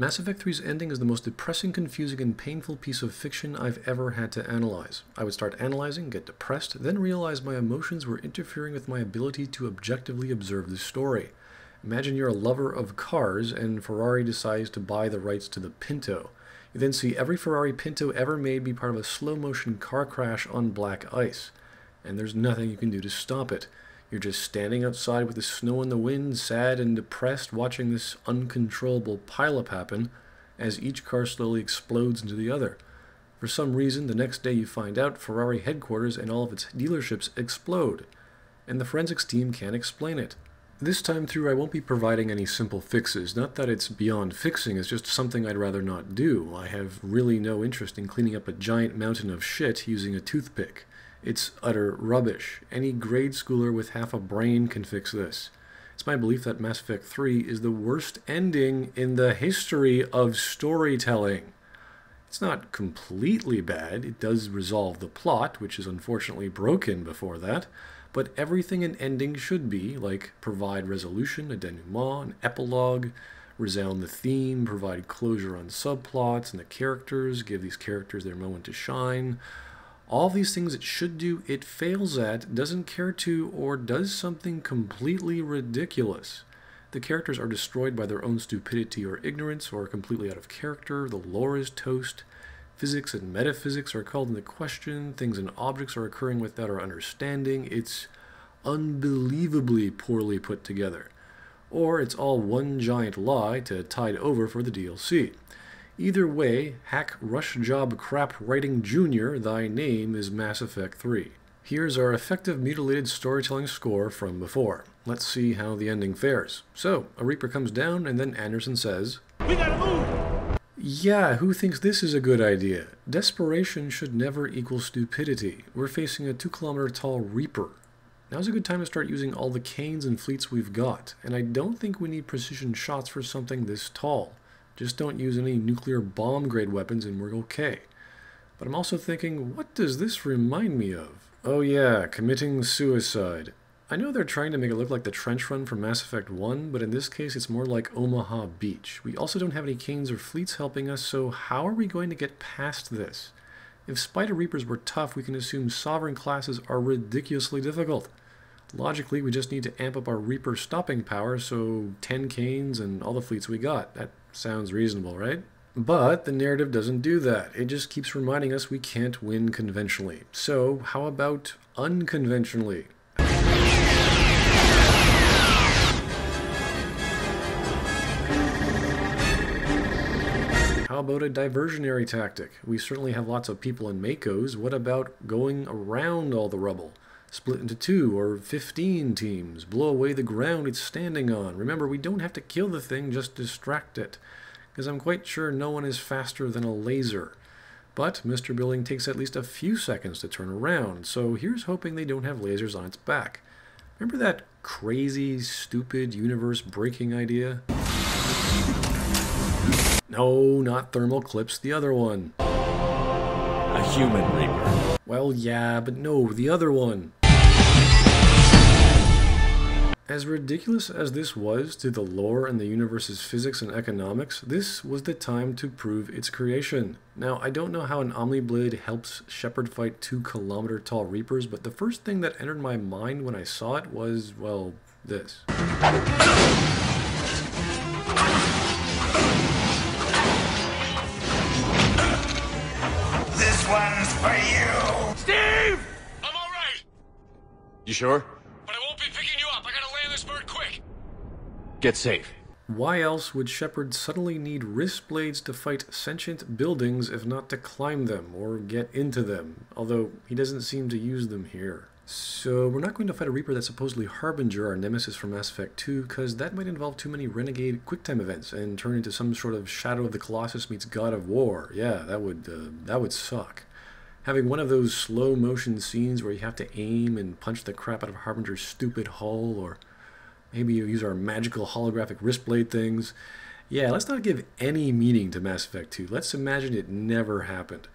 Mass Effect 3's ending is the most depressing, confusing, and painful piece of fiction I've ever had to analyze. I would start analyzing, get depressed, then realize my emotions were interfering with my ability to objectively observe the story. Imagine you're a lover of cars and Ferrari decides to buy the rights to the Pinto. You then see every Ferrari Pinto ever made be part of a slow-motion car crash on black ice. And there's nothing you can do to stop it. You're just standing outside with the snow and the wind, sad and depressed, watching this uncontrollable pileup happen as each car slowly explodes into the other. For some reason, the next day you find out Ferrari headquarters and all of its dealerships explode, and the forensics team can't explain it. This time through, I won't be providing any simple fixes. Not that it's beyond fixing, it's just something I'd rather not do. I have really no interest in cleaning up a giant mountain of shit using a toothpick. It's utter rubbish. Any grade schooler with half a brain can fix this. It's my belief that Mass Effect 3 is the worst ending in the history of storytelling. It's not completely bad. It does resolve the plot, which is unfortunately broken before that, but everything an ending should be, like provide resolution, a denouement, an epilogue, resound the theme, provide closure on subplots and the characters, give these characters their moment to shine. All these things it should do, it fails at, doesn't care to, or does something completely ridiculous. The characters are destroyed by their own stupidity or ignorance, or completely out of character, the lore is toast, physics and metaphysics are called into question, things and objects are occurring without our understanding. It's unbelievably poorly put together. Or it's all one giant lie to tide over for the DLC. Either way, hack rush job crap writing junior, thy name is Mass Effect 3. Here's our effective mutilated storytelling score from before. Let's see how the ending fares. So, a Reaper comes down and then Anderson says, "We gotta move!" Yeah, who thinks this is a good idea? Desperation should never equal stupidity. We're facing a 2-kilometer tall Reaper. Now's a good time to start using all the canes and fleets we've got, and I don't think we need precision shots for something this tall. Just don't use any nuclear bomb-grade weapons and we're okay. But I'm also thinking, what does this remind me of? Oh yeah, committing suicide. I know they're trying to make it look like the trench run from Mass Effect 1, but in this case it's more like Omaha Beach. We also don't have any canes or fleets helping us, so how are we going to get past this? If Spider Reapers were tough, we can assume Sovereign classes are ridiculously difficult. Logically, we just need to amp up our Reaper stopping power, so 10 canes and all the fleets we got. That sounds reasonable, right? But the narrative doesn't do that. It just keeps reminding us we can't win conventionally. So how about unconventionally? How about a diversionary tactic? We certainly have lots of people in Makos. What about going around all the rubble? Split into 2 or 15 teams. Blow away the ground it's standing on. Remember, we don't have to kill the thing, just distract it. Because I'm quite sure no one is faster than a laser. But Mr. Building takes at least a few seconds to turn around, so here's hoping they don't have lasers on its back. Remember that crazy, stupid, universe-breaking idea? No, not thermal clips, the other one. A human Reaper. Well, yeah, but no, the other one. As ridiculous as this was to the lore and the universe's physics and economics, this was the time to prove its creation. Now, I don't know how an Omniblade helps Shepard fight 2-kilometer tall Reapers, but the first thing that entered my mind when I saw it was, well, this. This one's for you! Steve! I'm alright! You sure? But I won't be picking you up. I gotta land this bird quick. Get safe. Why else would Shepard suddenly need wrist blades to fight sentient buildings if not to climb them or get into them? Although he doesn't seem to use them here. So we're not going to fight a Reaper that's supposedly Harbinger, our nemesis from Mass Effect 2, because that might involve too many Renegade QuickTime events and turn into some sort of Shadow of the Colossus meets God of War. Yeah, that would suck. Having one of those slow motion scenes where you have to aim and punch the crap out of Harbinger's stupid hull, or maybe you use our magical holographic wrist blade things. Yeah, let's not give any meaning to Mass Effect 2. Let's imagine it never happened.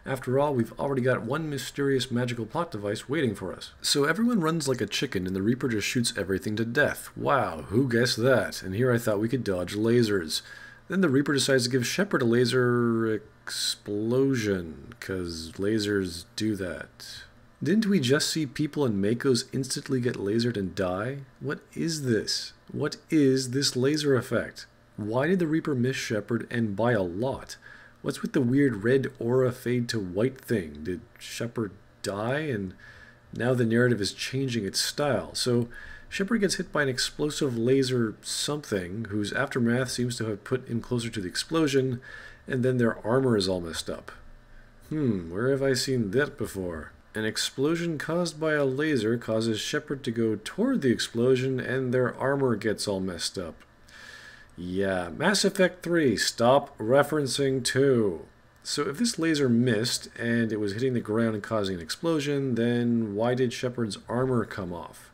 After all, we've already got one mysterious magical plot device waiting for us. So everyone runs like a chicken and the Reaper just shoots everything to death. Wow, who guessed that? And here I thought we could dodge lasers. Then the Reaper decides to give Shepard a laser explosion, because lasers do that. Didn't we just see people and Makos instantly get lasered and die? What is this? What is this laser effect? Why did the Reaper miss Shepard, and by a lot? What's with the weird red aura fade to white thing? Did Shepard die, and now the narrative is changing its style? So Shepard gets hit by an explosive laser something, whose aftermath seems to have put him closer to the explosion, and then their armor is all messed up. Where have I seen that before? An explosion caused by a laser causes Shepard to go toward the explosion, and their armor gets all messed up. Yeah, Mass Effect 3, stop referencing 2. So if this laser missed, and it was hitting the ground and causing an explosion, then why did Shepard's armor come off?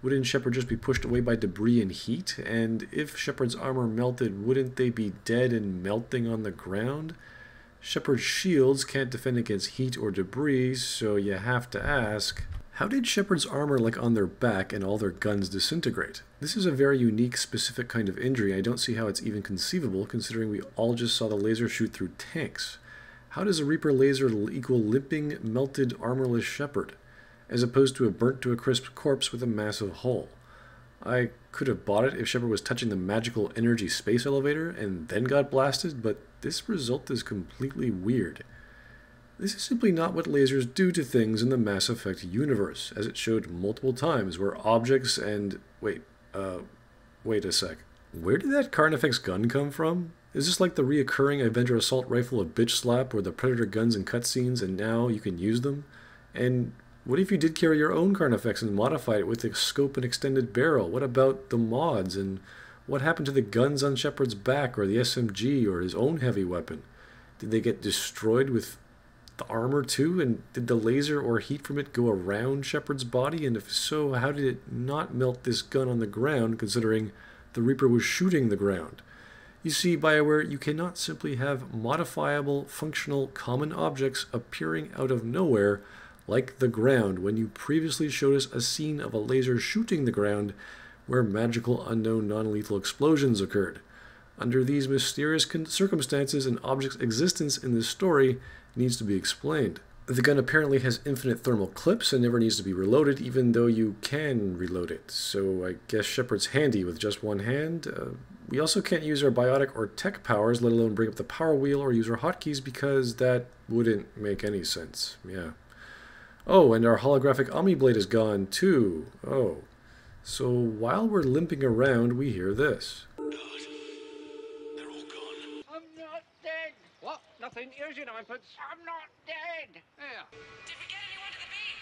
Wouldn't Shepard just be pushed away by debris and heat? And if Shepard's armor melted, wouldn't they be dead and melting on the ground? Shepard's shields can't defend against heat or debris, so you have to ask, how did Shepard's armor, like on their back, and all their guns disintegrate? This is a very unique, specific kind of injury. I don't see how it's even conceivable, considering we all just saw the laser shoot through tanks. How does a Reaper laser equal limping, melted, armorless Shepard, as opposed to a burnt to a crisp corpse with a massive hole? I could have bought it if Shepard was touching the magical energy space elevator and then got blasted, but this result is completely weird. This is simply not what lasers do to things in the Mass Effect universe, as it showed multiple times, where objects and... wait a sec. Where did that Carnifex gun come from? Is this like the reoccurring Avenger assault rifle of Bitch Slap, or the Predator guns in cutscenes, and now you can use them? And what if you did carry your own Carnifex and modified it with a scope and extended barrel? What about the mods, and what happened to the guns on Shepard's back, or the SMG, or his own heavy weapon? Did they get destroyed with the armor too, and did the laser or heat from it go around Shepard's body? And if so, how did it not melt this gun on the ground, considering the Reaper was shooting the ground? You see, BioWare, you cannot simply have modifiable, functional, common objects appearing out of nowhere like the ground when you previously showed us a scene of a laser shooting the ground where magical, unknown, non-lethal explosions occurred. Under these mysterious circumstances, an object's existence in this story needs to be explained. The gun apparently has infinite thermal clips and never needs to be reloaded, even though you can reload it. So I guess Shepard's handy with just one hand. We also can't use our biotic or tech powers, let alone bring up the power wheel or use our hotkeys, because that wouldn't make any sense. Yeah. Oh, and our holographic Omniblade is gone too. Oh. So while we're limping around, we hear this. They're all gone. I'm not dead. What? Nothing. Here's your ninepence. I'm not dead. Here. Did we get anyone to the beam?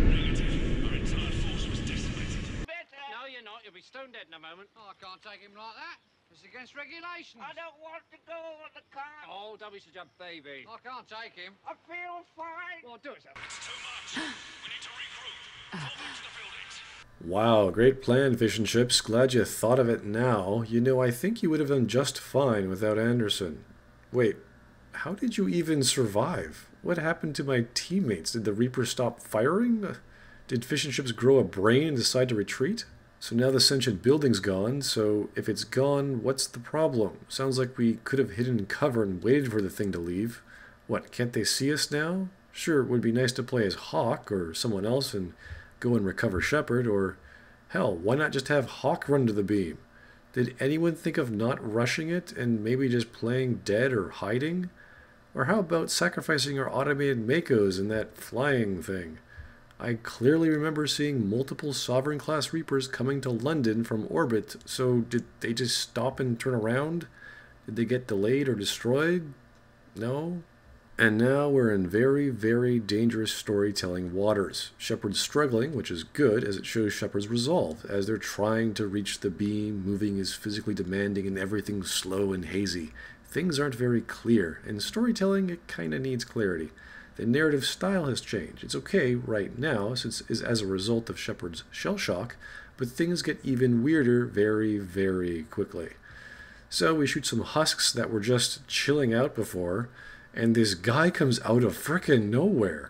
Negative. Our entire force was decimated. Better. No, you're not. You'll be stone dead in a moment. Oh, I can't take him like that. It's against regulations. I don't want to go on the car. Oh, don't be such a baby. I can't take him. I feel fine. Well, do it, sir. It's too much. We need to regroup. Fall back to the buildings. Wow, great plan, Fish and Chips. Glad you thought of it now. You know, I think you would have done just fine without Anderson. Wait, how did you even survive? What happened to my teammates? Did the Reaper stop firing? Did Fish and Chips grow a brain and decide to retreat? So now the sentient building's gone, so if it's gone, what's the problem? Sounds like we could have hidden in cover and waited for the thing to leave. What, can't they see us now? Sure, it would be nice to play as Hawk or someone else and go and recover Shepard, or hell, why not just have Hawk run to the beam? Did anyone think of not rushing it and maybe just playing dead or hiding? Or how about sacrificing our automated Makos in that flying thing? I clearly remember seeing multiple Sovereign-class Reapers coming to London from orbit, so did they just stop and turn around? Did they get delayed or destroyed? No? And now we're in very, very dangerous storytelling waters. Shepard's struggling, which is good, as it shows Shepard's resolve, as they're trying to reach the beam. Moving is physically demanding and everything's slow and hazy. Things aren't very clear, and storytelling, it kinda needs clarity. The narrative style has changed. It's okay right now, since it's as a result of Shepard's shell shock, but things get even weirder very, very quickly. So we shoot some husks that were just chilling out before, and this guy comes out of frickin' nowhere.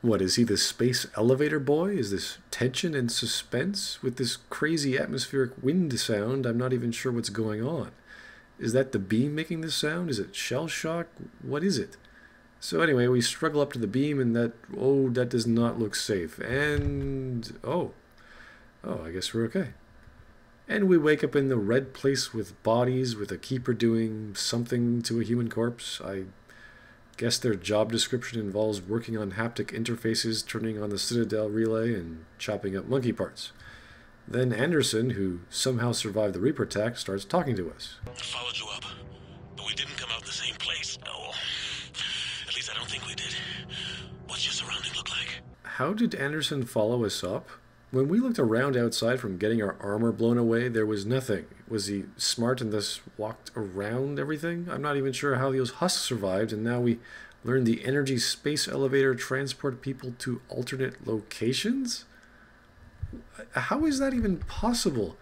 What, is he the space elevator boy? Is this tension and suspense? With this crazy atmospheric wind sound, I'm not even sure what's going on. Is that the beam making this sound? Is it shell shock? What is it? So anyway, we struggle up to the beam and that does not look safe. And, oh, I guess we're okay. And we wake up in the red place with bodies, with a keeper doing something to a human corpse. I guess their job description involves working on haptic interfaces, turning on the Citadel relay, and chopping up monkey parts. Then Anderson, who somehow survived the Reaper attack, starts talking to us. Followed you up, but we didn't come out the same place. No. At least I don't think we did. What's your surrounding look like? How did Anderson follow us up? When we looked around outside from getting our armor blown away, there was nothing. Was he smart and thus walked around everything? I'm not even sure how those husks survived, and now we learned the energy space elevator transport people to alternate locations? How is that even possible?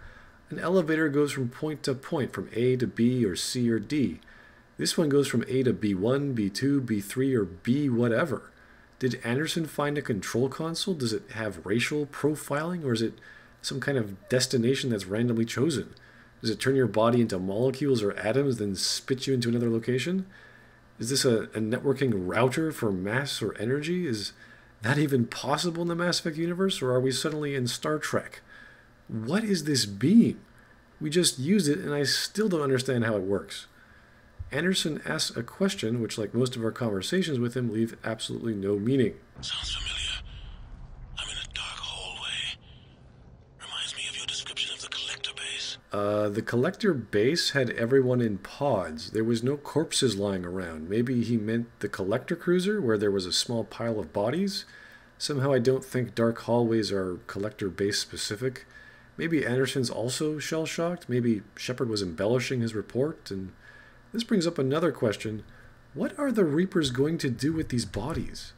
An elevator goes from point to point, from A to B or C or D. This one goes from A to B1, B2, B3, or B whatever. Did Anderson find a control console? Does it have racial profiling, or is it some kind of destination that's randomly chosen? Does it turn your body into molecules or atoms, then spit you into another location? Is this a networking router for mass or energy? Is that even possible in the Mass Effect universe, or are we suddenly in Star Trek? What is this beam? We just used it, and I still don't understand how it works. Anderson asks a question which, like most of our conversations with him, leave absolutely no meaning. Sounds familiar. I'm in a dark hallway. Reminds me of your description of the collector base. The collector base had everyone in pods. There was no corpses lying around. Maybe he meant the collector cruiser, where there was a small pile of bodies? Somehow I don't think dark hallways are collector base specific. Maybe Anderson's also shell-shocked. Maybe Shepard was embellishing his report, and this brings up another question. What are the Reapers going to do with these bodies?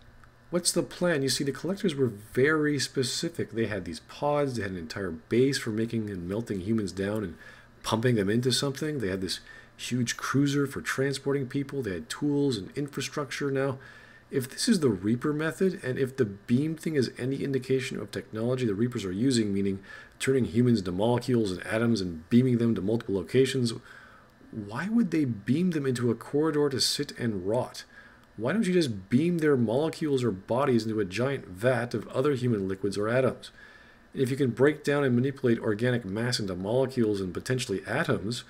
What's the plan? You see, the collectors were very specific. They had these pods, they had an entire base for making and melting humans down and pumping them into something. They had this huge cruiser for transporting people. They had tools and infrastructure. Now, if this is the Reaper method, and if the beam thing is any indication of technology the Reapers are using, meaning turning humans into molecules and atoms and beaming them to multiple locations, why would they beam them into a corridor to sit and rot? Why don't you just beam their molecules or bodies into a giant vat of other human liquids or atoms? And if you can break down and manipulate organic mass into molecules and potentially atoms,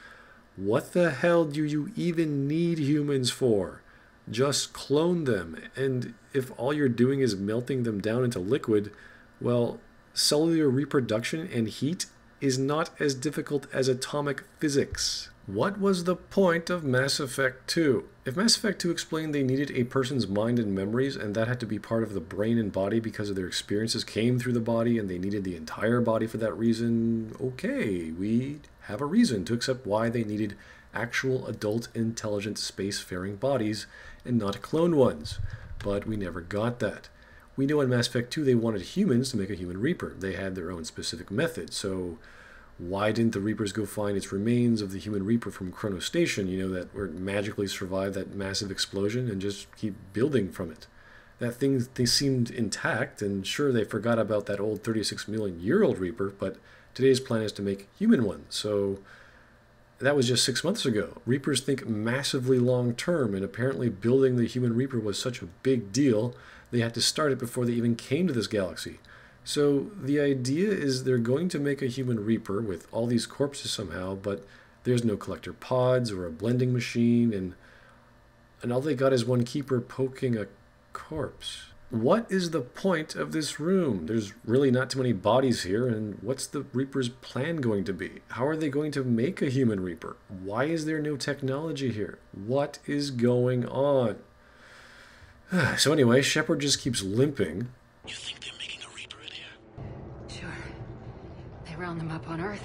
what the hell do you even need humans for? Just clone them. And if all you're doing is melting them down into liquid, well, cellular reproduction and heat is not as difficult as atomic physics. What was the point of Mass Effect 2? If Mass Effect 2 explained they needed a person's mind and memories, and that had to be part of the brain and body because of their experiences came through the body and they needed the entire body for that reason, okay, we have a reason to accept why they needed actual adult intelligent spacefaring bodies and not clone ones. But we never got that. We know in Mass Effect 2 they wanted humans to make a human Reaper. They had their own specific method, so why didn't the Reapers go find its remains of the human Reaper from Chrono Station, you know, that where it magically survived that massive explosion, and just keep building from it? That thing, they seemed intact, and sure, they forgot about that old 36-million-year-old Reaper, but today's plan is to make human ones, so that was just 6 months ago. Reapers think massively long-term, and apparently building the human Reaper was such a big deal, they had to start it before they even came to this galaxy. So the idea is they're going to make a human Reaper with all these corpses somehow, but there's no collector pods or a blending machine, and all they got is one keeper poking a corpse. What is the point of this room? There's really not too many bodies here, and what's the Reaper's plan going to be? How are they going to make a human Reaper? Why is there no technology here? What is going on? So anyway, Shepard just keeps limping. You think they're making a Reaper in here? Sure. They round them up on Earth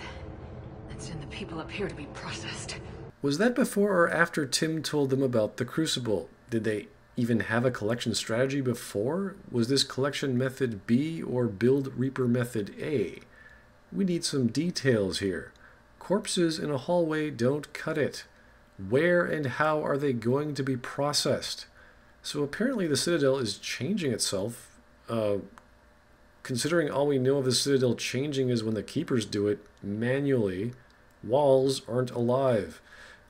and send the people up here to be processed. Was that before or after Tim told them about the Crucible? Did they even have a collection strategy before? Was this collection method B or build Reaper method A? We need some details here. Corpses in a hallway don't cut it. Where and how are they going to be processed? So apparently the Citadel is changing itself. Considering all we know of the Citadel changing is when the Keepers do it manually, walls aren't alive.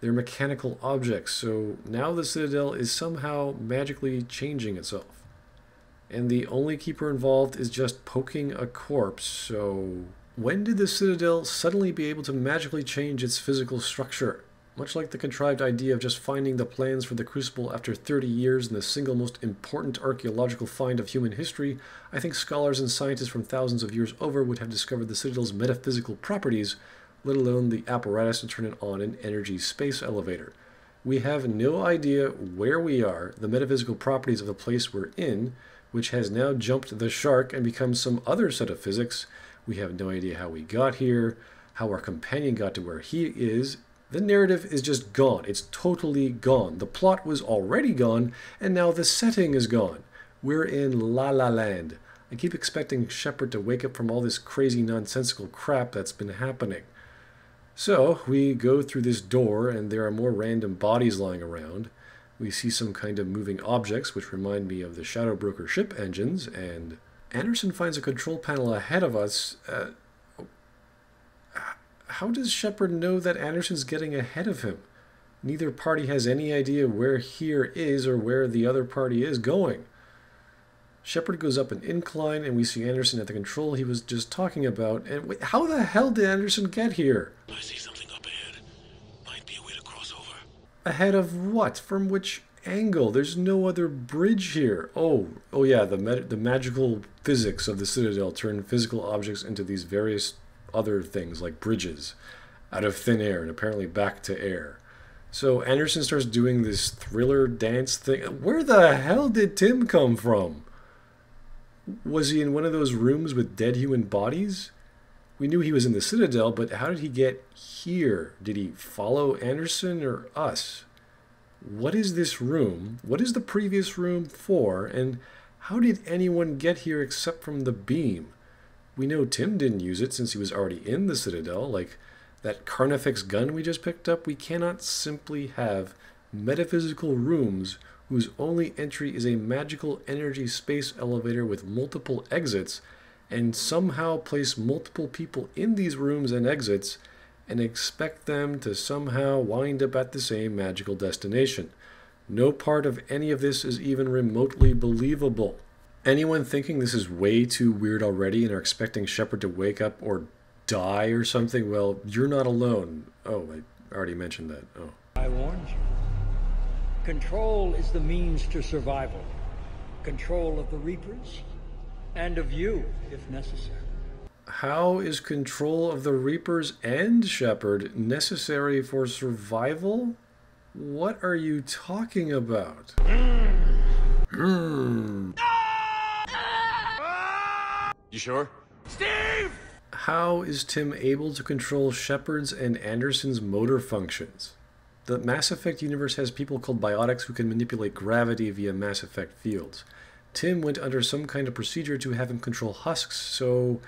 They're mechanical objects, so now the Citadel is somehow magically changing itself. And the only Keeper involved is just poking a corpse, so when did the Citadel suddenly be able to magically change its physical structure? Much like the contrived idea of just finding the plans for the Crucible after 30 years and the single most important archaeological find of human history, I think scholars and scientists from thousands of years over would have discovered the Citadel's metaphysical properties, let alone the apparatus to turn it on an energy space elevator. We have no idea where we are, the metaphysical properties of the place we're in, which has now jumped the shark and become some other set of physics. We have no idea how we got here, how our companion got to where he is. The narrative is just gone. It's totally gone. The plot was already gone, and now the setting is gone. We're in La La Land. I keep expecting Shepard to wake up from all this crazy nonsensical crap that's been happening. So, we go through this door, and there are more random bodies lying around. We see some kind of moving objects, which remind me of the Shadow Broker ship engines, and Anderson finds a control panel ahead of us. How does Shepard know that Anderson's getting ahead of him? Neither party has any idea where here is or where the other party is going. Shepard goes up an incline and we see Anderson at the control he was just talking about. And wait, how the hell did Anderson get here? I see something up ahead. Might be a way to cross over. Ahead of what? From which angle? There's no other bridge here. Oh yeah, the magical physics of the Citadel turn physical objects into these various other things like bridges out of thin air and apparently back to air. So Anderson starts doing this thriller dance thing. Where the hell did Tim come from? Was he in one of those rooms with dead human bodies? We knew he was in the Citadel, but how did he get here? Did he follow Anderson or us? What is this room? What is the previous room for? And how did anyone get here except from the beam? We know Tim didn't use it since he was already in the Citadel, like that Carnifex gun we just picked up. We cannot simply have metaphysical rooms whose only entry is a magical energy space elevator with multiple exits and somehow place multiple people in these rooms and exits and expect them to somehow wind up at the same magical destination. No part of any of this is even remotely believable. Anyone thinking this is way too weird already and are expecting Shepard to wake up or die or something, well, you're not alone. Oh, I already mentioned that. Oh. I warned you. Control is the means to survival. Control of the Reapers, and of you, if necessary. How is control of the Reapers and Shepard necessary for survival? What are you talking about? You sure? Steve! How is Tim able to control Shepard's and Anderson's motor functions? The Mass Effect universe has people called biotics who can manipulate gravity via Mass Effect fields. Tim went under some kind of procedure to have him control husks, so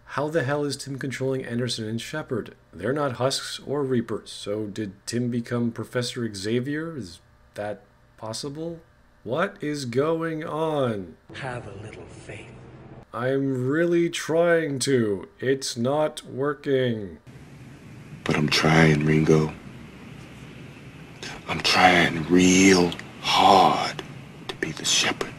how the hell is Tim controlling Anderson and Shepard? They're not husks or Reapers, so did Tim become Professor Xavier? Is that possible? What is going on? Have a little faith. I'm really trying to. It's not working. But I'm trying, Ringo. I'm trying real hard to be the Shepard.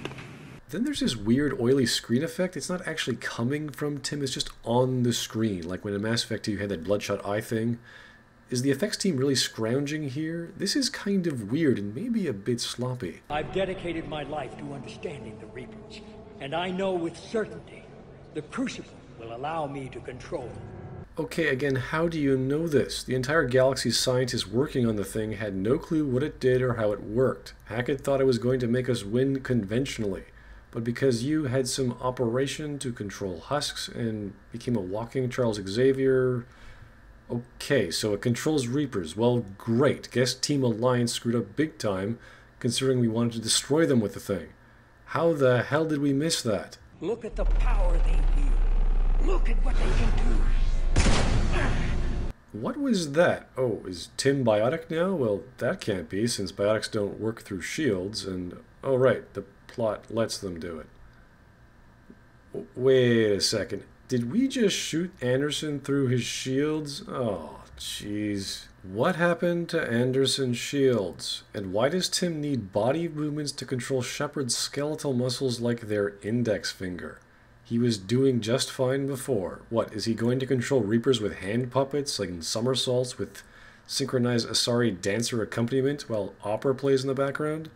Then there's this weird oily screen effect. It's not actually coming from Tim, it's just on the screen. Like when in Mass Effect 2 you had that bloodshot eye thing. Is the effects team really scrounging here? This is kind of weird and maybe a bit sloppy. I've dedicated my life to understanding the Reapers, and I know with certainty the Crucible will allow me to control them. Okay, again, how do you know this? The entire galaxy's scientists working on the thing had no clue what it did or how it worked. Hackett thought it was going to make us win conventionally. But because you had some operation to control husks and became a walking Charles Xavier... Okay, so it controls Reapers. Well, great. Guess Team Alliance screwed up big time, considering we wanted to destroy them with the thing. How the hell did we miss that? Look at the power they wield. Look at what they can do. What was that? Oh, is Tim biotic now? Well, that can't be, since biotics don't work through shields, and... oh, right, the plot lets them do it. Wait a second. Did we just shoot Anderson through his shields? Oh, jeez. What happened to Anderson's shields? And why does Tim need body movements to control Shepard's skeletal muscles like their index finger? He was doing just fine before. What, is he going to control Reapers with hand puppets, like in somersaults with synchronized Asari dancer accompaniment while opera plays in the background?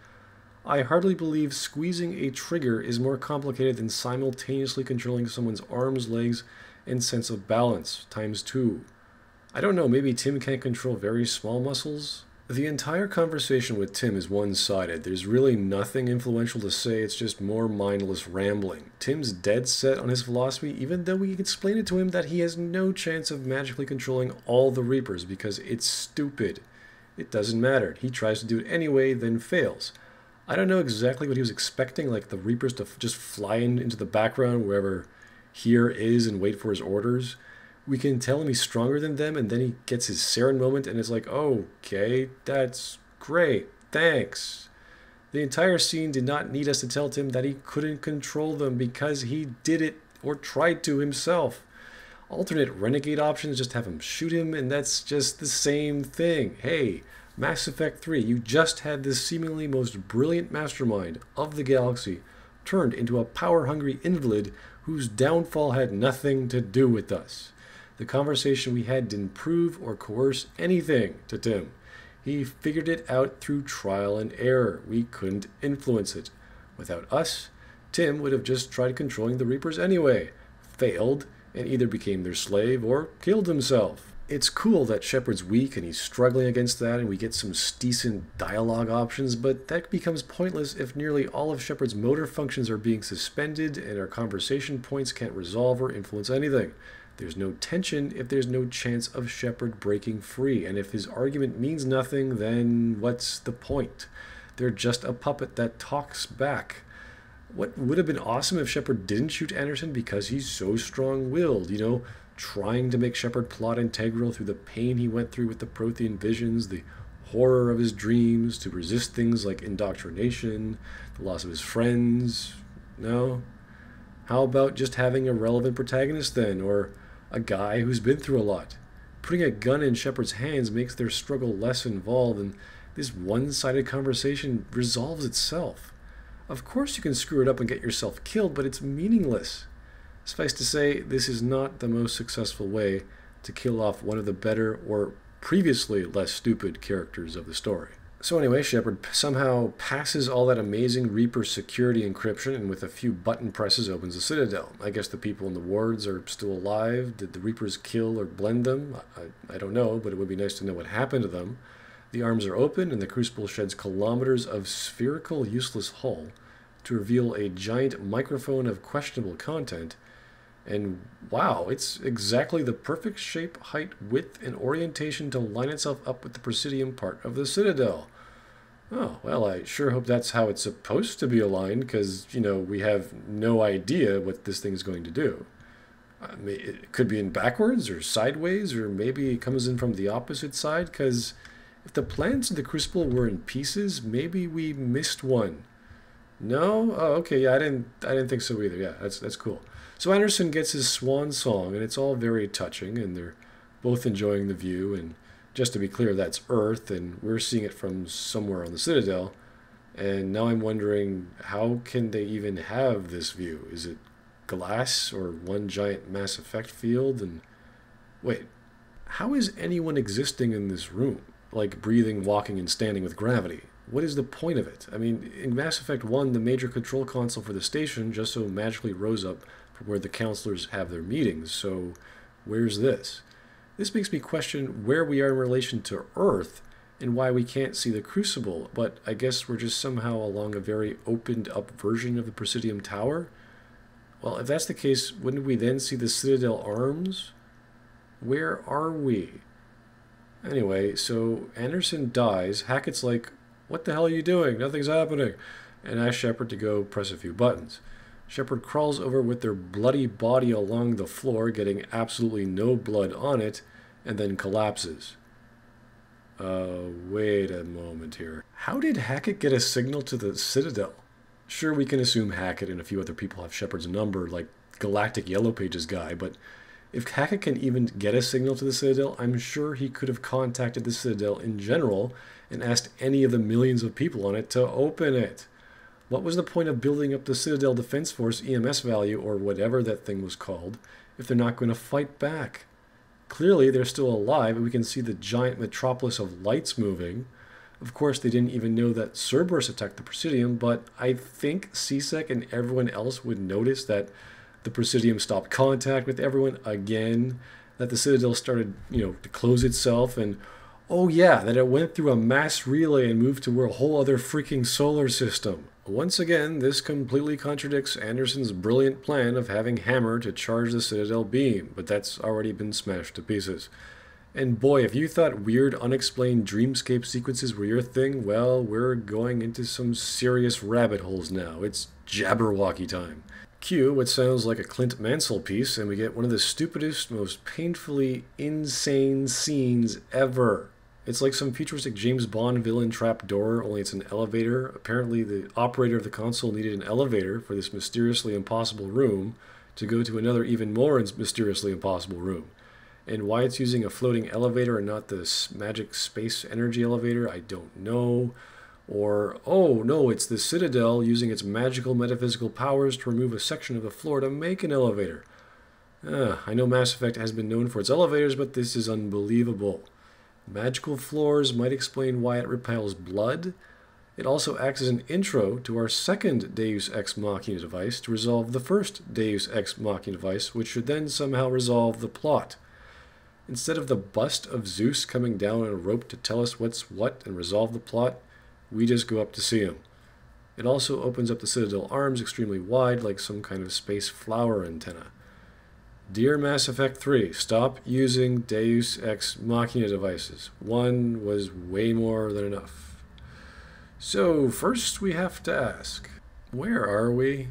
I hardly believe squeezing a trigger is more complicated than simultaneously controlling someone's arms, legs, and sense of balance, ×2. I don't know, maybe Tim can't control very small muscles? The entire conversation with Tim is one-sided. There's really nothing influential to say, it's just more mindless rambling. Tim's dead set on his philosophy, even though we explain it to him that he has no chance of magically controlling all the Reapers because it's stupid. It doesn't matter. He tries to do it anyway, then fails. I don't know exactly what he was expecting, like the Reapers to just fly into the background wherever here is and wait for his orders. We can tell him he's stronger than them, and then he gets his Saren moment, and it's like, okay, that's great, thanks. The entire scene did not need us to tell Tim that he couldn't control them because he did it, or tried to himself. Alternate renegade options just have him shoot him, and that's just the same thing. Hey, Mass Effect 3, you just had this seemingly most brilliant mastermind of the galaxy turned into a power-hungry invalid whose downfall had nothing to do with us. The conversation we had didn't prove or coerce anything to Tim. He figured it out through trial and error. We couldn't influence it. Without us, Tim would have just tried controlling the Reapers anyway, failed, and either became their slave or killed himself. It's cool that Shepard's weak and he's struggling against that and we get some decent dialogue options, but that becomes pointless if nearly all of Shepard's motor functions are being suspended and our conversation points can't resolve or influence anything. There's no tension if there's no chance of Shepard breaking free, and if his argument means nothing, then what's the point? They're just a puppet that talks back. What would have been awesome if Shepard didn't shoot Anderson because he's so strong-willed, you know, trying to make Shepard plot integral through the pain he went through with the Prothean visions, the horror of his dreams, to resist things like indoctrination, the loss of his friends. No? How about just having a relevant protagonist then, or a guy who's been through a lot? Putting a gun in Shepard's hands makes their struggle less involved, and this one-sided conversation resolves itself. Of course you can screw it up and get yourself killed, but it's meaningless. Suffice to say, this is not the most successful way to kill off one of the better or previously less stupid characters of the story. So anyway, Shepard somehow passes all that amazing Reaper security encryption and with a few button presses opens the Citadel. I guess the people in the wards are still alive. Did the Reapers kill or blend them? I don't know, but it would be nice to know what happened to them. The arms are open and the Crucible sheds kilometers of spherical useless hull to reveal a giant microphone of questionable content. And wow, it's exactly the perfect shape, height, width, and orientation to line itself up with the Presidium part of the Citadel. Oh, well, I sure hope that's how it's supposed to be aligned, because, you know, we have no idea what this thing's going to do. It could be in backwards or sideways, or maybe it comes in from the opposite side, because if the plans of the Crucible were in pieces, maybe we missed one. No? Oh, okay, yeah, I didn't think so either. Yeah, that's cool. So Anderson gets his swan song, and it's all very touching, and they're both enjoying the view, and just to be clear, that's Earth, and we're seeing it from somewhere on the Citadel, and now I'm wondering, how can they even have this view? Is it glass, or one giant Mass Effect field? And wait, how is anyone existing in this room? Like breathing, walking, and standing with gravity? What is the point of it? I mean, in Mass Effect 1, the major control console for the station just so magically rose up from where the counselors have their meetings, so where's this? This makes me question where we are in relation to Earth and why we can't see the Crucible, but I guess we're just somehow along a very opened up version of the Presidium Tower? Well, if that's the case, wouldn't we then see the Citadel arms? Where are we? Anyway, so Anderson dies. Hackett's like, what the hell are you doing? Nothing's happening. And asks Shepard to go press a few buttons. Shepard crawls over with their bloody body along the floor, getting absolutely no blood on it, and then collapses. Wait a moment here. How did Hackett get a signal to the Citadel? Sure, we can assume Hackett and a few other people have Shepard's number, like Galactic Yellow Pages guy, but if Hackett can even get a signal to the Citadel, I'm sure he could have contacted the Citadel in general and asked any of the millions of people on it to open it. What was the point of building up the Citadel Defense Force EMS value, or whatever that thing was called, if they're not going to fight back? Clearly, they're still alive, and we can see the giant metropolis of lights moving. Of course, they didn't even know that Cerberus attacked the Presidium, but I think C-Sec and everyone else would notice that the Presidium stopped contact with everyone again, that the Citadel started, to close itself, and oh yeah, that it went through a mass relay and moved to a whole other freaking solar system. Once again, this completely contradicts Anderson's brilliant plan of having Hammer to charge the Citadel beam, but that's already been smashed to pieces. And boy, if you thought weird, unexplained dreamscape sequences were your thing, well, we're going into some serious rabbit holes now. It's Jabberwocky time. Cue what sounds like a Clint Mansell piece, and we get one of the stupidest, most painfully insane scenes ever. It's like some futuristic James Bond villain trap door, only it's an elevator. Apparently the operator of the console needed an elevator for this mysteriously impossible room to go to another even more mysteriously impossible room. And why it's using a floating elevator and not the magic space energy elevator, I don't know. Or, oh no, it's the Citadel using its magical metaphysical powers to remove a section of the floor to make an elevator. I know Mass Effect has been known for its elevators, but this is unbelievable. Magical floors might explain why it repels blood. It also acts as an intro to our second Deus Ex Machina device to resolve the first Deus Ex Machina device, which should then somehow resolve the plot. Instead of the bust of Zeus coming down on a rope to tell us what's what and resolve the plot, we just go up to see him. It also opens up the Citadel arms extremely wide, like some kind of space flower antenna. Dear Mass Effect 3, stop using Deus Ex Machina devices. One was way more than enough. So, first we have to ask, where are we?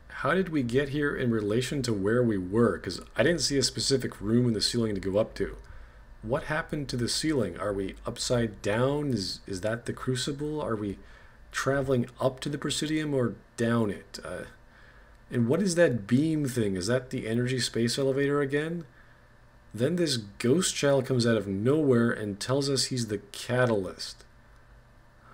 How did we get here in relation to where we were? Because I didn't see a specific room in the ceiling to go up to. What happened to the ceiling? Are we upside down? Is that the Crucible? Are we traveling up to the Presidium or down it? And what is that beam thing? Is that the energy space elevator again? Then this ghost child comes out of nowhere and tells us he's the catalyst.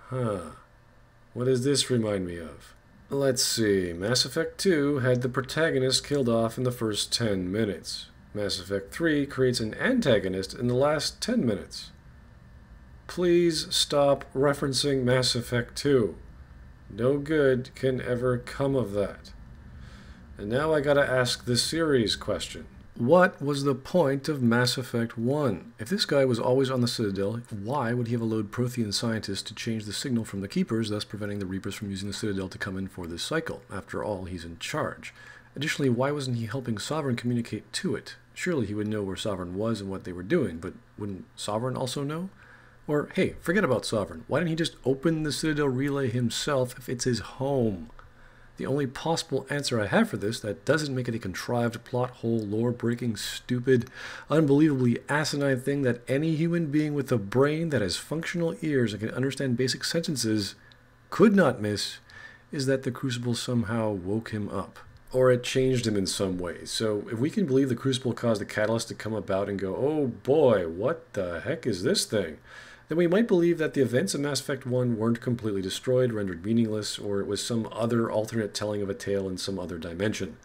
What does this remind me of? Let's see. Mass Effect 2 had the protagonist killed off in the first 10 minutes. Mass Effect 3 creates an antagonist in the last 10 minutes. Please stop referencing Mass Effect 2. No good can ever come of that. And now I gotta ask the series question. What was the point of Mass Effect 1? If this guy was always on the Citadel, why would he have allowed Prothean scientists to change the signal from the Keepers, thus preventing the Reapers from using the Citadel to come in for this cycle? After all, he's in charge. Additionally, why wasn't he helping Sovereign communicate to it? Surely he would know where Sovereign was and what they were doing, but wouldn't Sovereign also know? Or, hey, forget about Sovereign. Why didn't he just open the Citadel relay himself if it's his home? The only possible answer I have for this that doesn't make it a contrived, plot hole, lore-breaking, stupid, unbelievably asinine thing that any human being with a brain that has functional ears and can understand basic sentences could not miss is that the Crucible somehow woke him up. Or it changed him in some way. So if we can believe the Crucible caused the Catalyst to come about and go, oh boy, what the heck is this thing? Then we might believe that the events of Mass Effect 1 weren't completely destroyed, rendered meaningless, or it was some other alternate telling of a tale in some other dimension.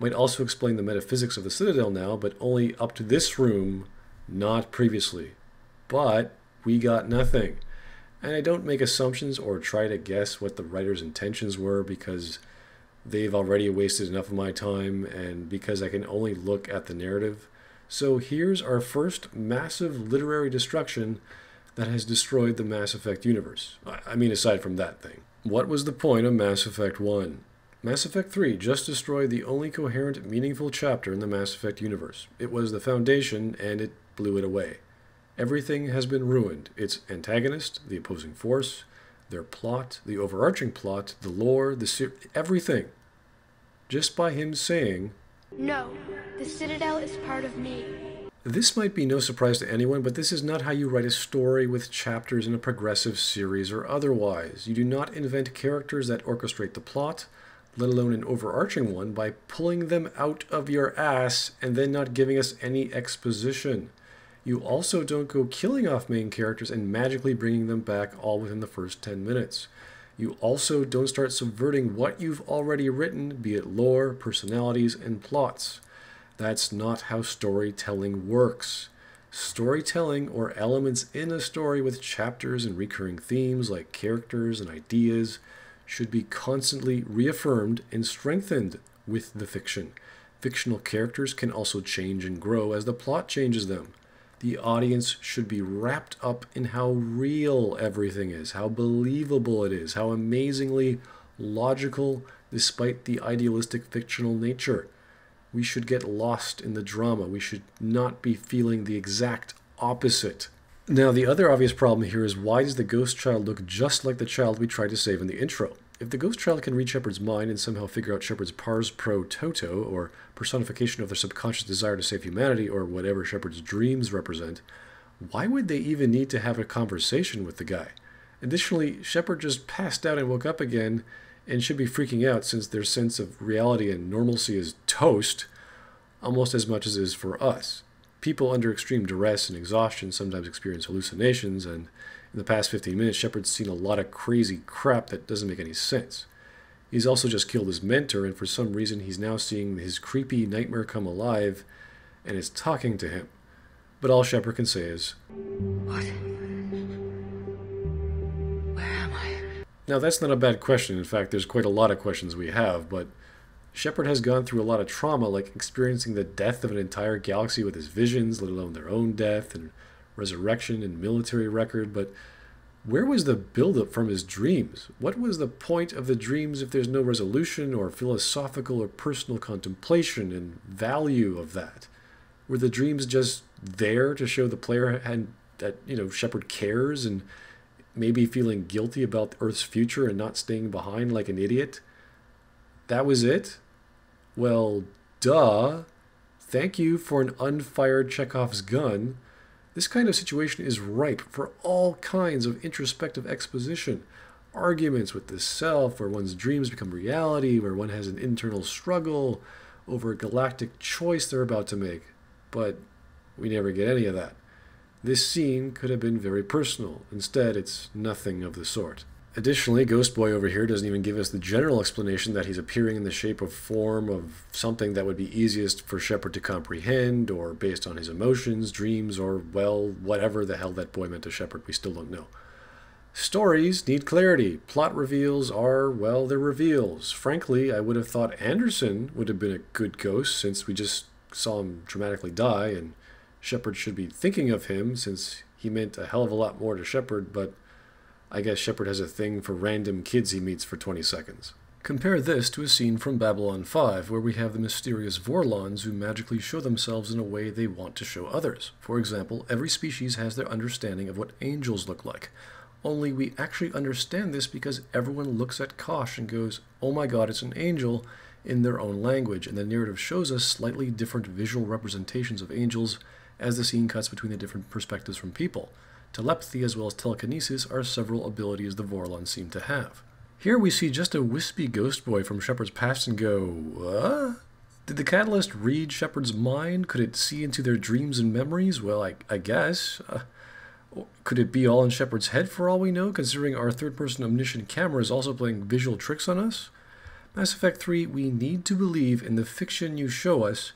Might also explain the metaphysics of the Citadel now, but only up to this room, not previously. But we got nothing. And I don't make assumptions or try to guess what the writer's intentions were because they've already wasted enough of my time and because I can only look at the narrative. So here's our first massive literary destruction that has destroyed the Mass Effect universe. I mean, aside from that thing. What was the point of Mass Effect 1? Mass Effect 3 just destroyed the only coherent, meaningful chapter in the Mass Effect universe. It was the foundation, and it blew it away. Everything has been ruined. Its antagonist, the opposing force, their plot, the overarching plot, the lore, everything. Just by him saying, "No, the Citadel is part of me." This might be no surprise to anyone, but this is not how you write a story with chapters in a progressive series or otherwise. You do not invent characters that orchestrate the plot, let alone an overarching one, by pulling them out of your ass and then not giving us any exposition. You also don't go killing off main characters and magically bringing them back all within the first 10 minutes. You also don't start subverting what you've already written, be it lore, personalities, and plots. That's not how storytelling works. Storytelling, or elements in a story with chapters and recurring themes like characters and ideas, should be constantly reaffirmed and strengthened with the fiction. Fictional characters can also change and grow as the plot changes them. The audience should be wrapped up in how real everything is, how believable it is, how amazingly logical despite the idealistic fictional nature. We should get lost in the drama. We should not be feeling the exact opposite. Now, the other obvious problem here is, why does the ghost child look just like the child we tried to save in the intro? If the ghost child can read Shepard's mind and somehow figure out Shepard's pars pro toto, or personification of their subconscious desire to save humanity, or whatever Shepard's dreams represent, why would they even need to have a conversation with the guy? Additionally, Shepard just passed out and woke up again and should be freaking out, since their sense of reality and normalcy is toast almost as much as it is for us. People under extreme duress and exhaustion sometimes experience hallucinations, and in the past 15 minutes, Shepard's seen a lot of crazy crap that doesn't make any sense. He's also just killed his mentor, and for some reason he's now seeing his creepy nightmare come alive and is talking to him. But all Shepard can say is, What? Where am I? Now, that's not a bad question. In fact, there's quite a lot of questions we have, but Shepard has gone through a lot of trauma, like experiencing the death of an entire galaxy with his visions, let alone their own death and resurrection and military record. But where was the buildup from his dreams? What was the point of the dreams if there's no resolution or philosophical or personal contemplation and value of that? Were the dreams just there to show the player that Shepard cares, and maybe feeling guilty about Earth's future and not staying behind like an idiot? That was it? Well, duh. Thank you for an unfired Chekhov's gun. This kind of situation is ripe for all kinds of introspective exposition. Arguments with the self, where one's dreams become reality, where one has an internal struggle over a galactic choice they're about to make. But we never get any of that. This scene could have been very personal. Instead, it's nothing of the sort. Additionally, Ghost Boy over here doesn't even give us the general explanation that he's appearing in the shape or form of something that would be easiest for Shepard to comprehend, or based on his emotions, dreams, or, well, whatever the hell that boy meant to Shepard. We still don't know. Stories need clarity. Plot reveals are, well, they're reveals. Frankly, I would have thought Anderson would have been a good ghost, since we just saw him dramatically die, and Shepard should be thinking of him, since he meant a hell of a lot more to Shepard, but I guess Shepard has a thing for random kids he meets for 20 seconds. Compare this to a scene from Babylon 5, where we have the mysterious Vorlons who magically show themselves in a way they want to show others. For example, every species has their understanding of what angels look like. Only we actually understand this because everyone looks at Kosh and goes, "Oh my god, it's an angel," in their own language, and the narrative shows us slightly different visual representations of angels as the scene cuts between the different perspectives from people. Telepathy as well as telekinesis are several abilities the Vorlons seem to have. Here we see just a wispy ghost boy from Shepard's past and go, what? Did the catalyst read Shepard's mind? Could it see into their dreams and memories? Well, I guess. Could it be all in Shepard's head for all we know, considering our third-person omniscient camera is also playing visual tricks on us? Mass Effect 3, we need to believe in the fiction you show us.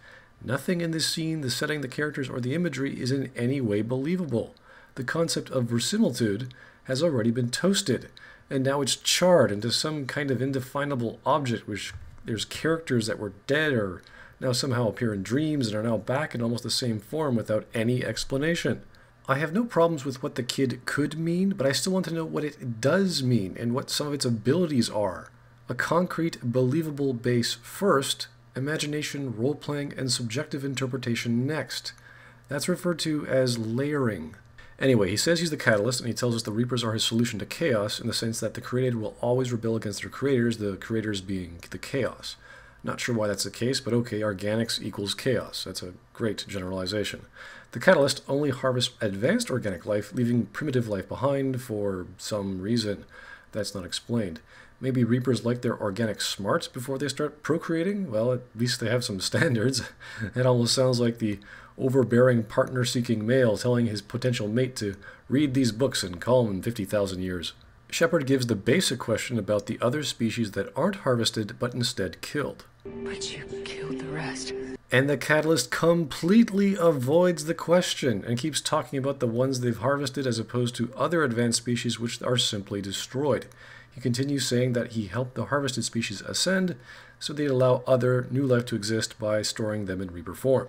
Nothing in this scene, the setting, the characters, or the imagery is in any way believable. The concept of verisimilitude has already been toasted, and now it's charred into some kind of indefinable object, which there's characters that were dead or now somehow appear in dreams and are now back in almost the same form without any explanation. I have no problems with what the kid could mean, but I still want to know what it does mean and what some of its abilities are. A concrete, believable base first, imagination, role-playing, and subjective interpretation next. That's referred to as layering. Anyway, he says he's the catalyst, and he tells us the Reapers are his solution to chaos, in the sense that the created will always rebel against their creators, the creators being the chaos. Not sure why that's the case, but okay, organics equals chaos. That's a great generalization. The catalyst only harvests advanced organic life, leaving primitive life behind for some reason that's not explained. Maybe Reapers like their organic smarts before they start procreating? Well, at least they have some standards. It almost sounds like the overbearing partner-seeking male telling his potential mate to read these books and call him in 50,000 years. Shepard gives the basic question about the other species that aren't harvested but instead killed. But you killed the rest. And the catalyst completely avoids the question and keeps talking about the ones they've harvested as opposed to other advanced species which are simply destroyed. He continues saying that he helped the harvested species ascend, so they'd allow other new life to exist by storing them in Reaper form.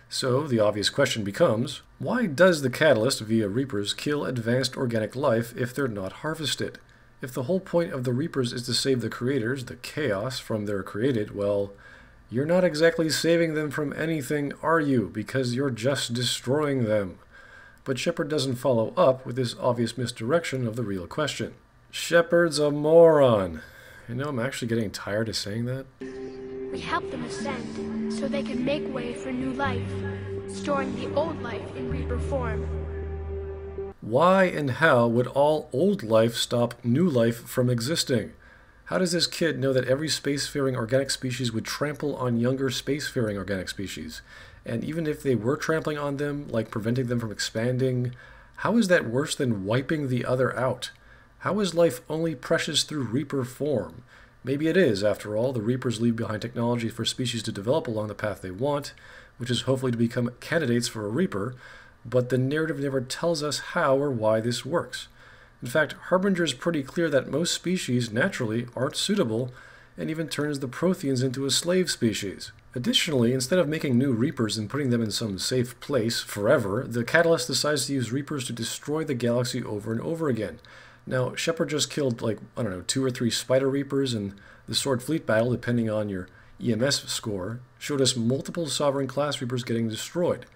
So the obvious question becomes, why does the catalyst via Reapers kill advanced organic life if they're not harvested? If the whole point of the Reapers is to save the creators, the chaos, from their created, well, you're not exactly saving them from anything, are you? Because you're just destroying them. But Shepard doesn't follow up with this obvious misdirection of the real question. Shepard's a moron. You know, I'm actually getting tired of saying that. We help them ascend, so they can make way for new life, storing the old life in Reaper form. Why and how would all old life stop new life from existing? How does this kid know that every spacefaring organic species would trample on younger spacefaring organic species? And even if they were trampling on them, like preventing them from expanding, how is that worse than wiping the other out? How is life only precious through Reaper form? Maybe it is, after all. The Reapers leave behind technology for species to develop along the path they want, which is hopefully to become candidates for a Reaper, but the narrative never tells us how or why this works. In fact, Harbinger's pretty clear that most species, naturally, aren't suitable, and even turns the Protheans into a slave species. Additionally, instead of making new Reapers and putting them in some safe place forever, the Catalyst decides to use Reapers to destroy the galaxy over and over again. Now, Shepard just killed, like, I don't know, 2 or 3 Spider Reapers, and the Sword Fleet battle, depending on your EMS score, showed us multiple Sovereign class Reapers getting destroyed,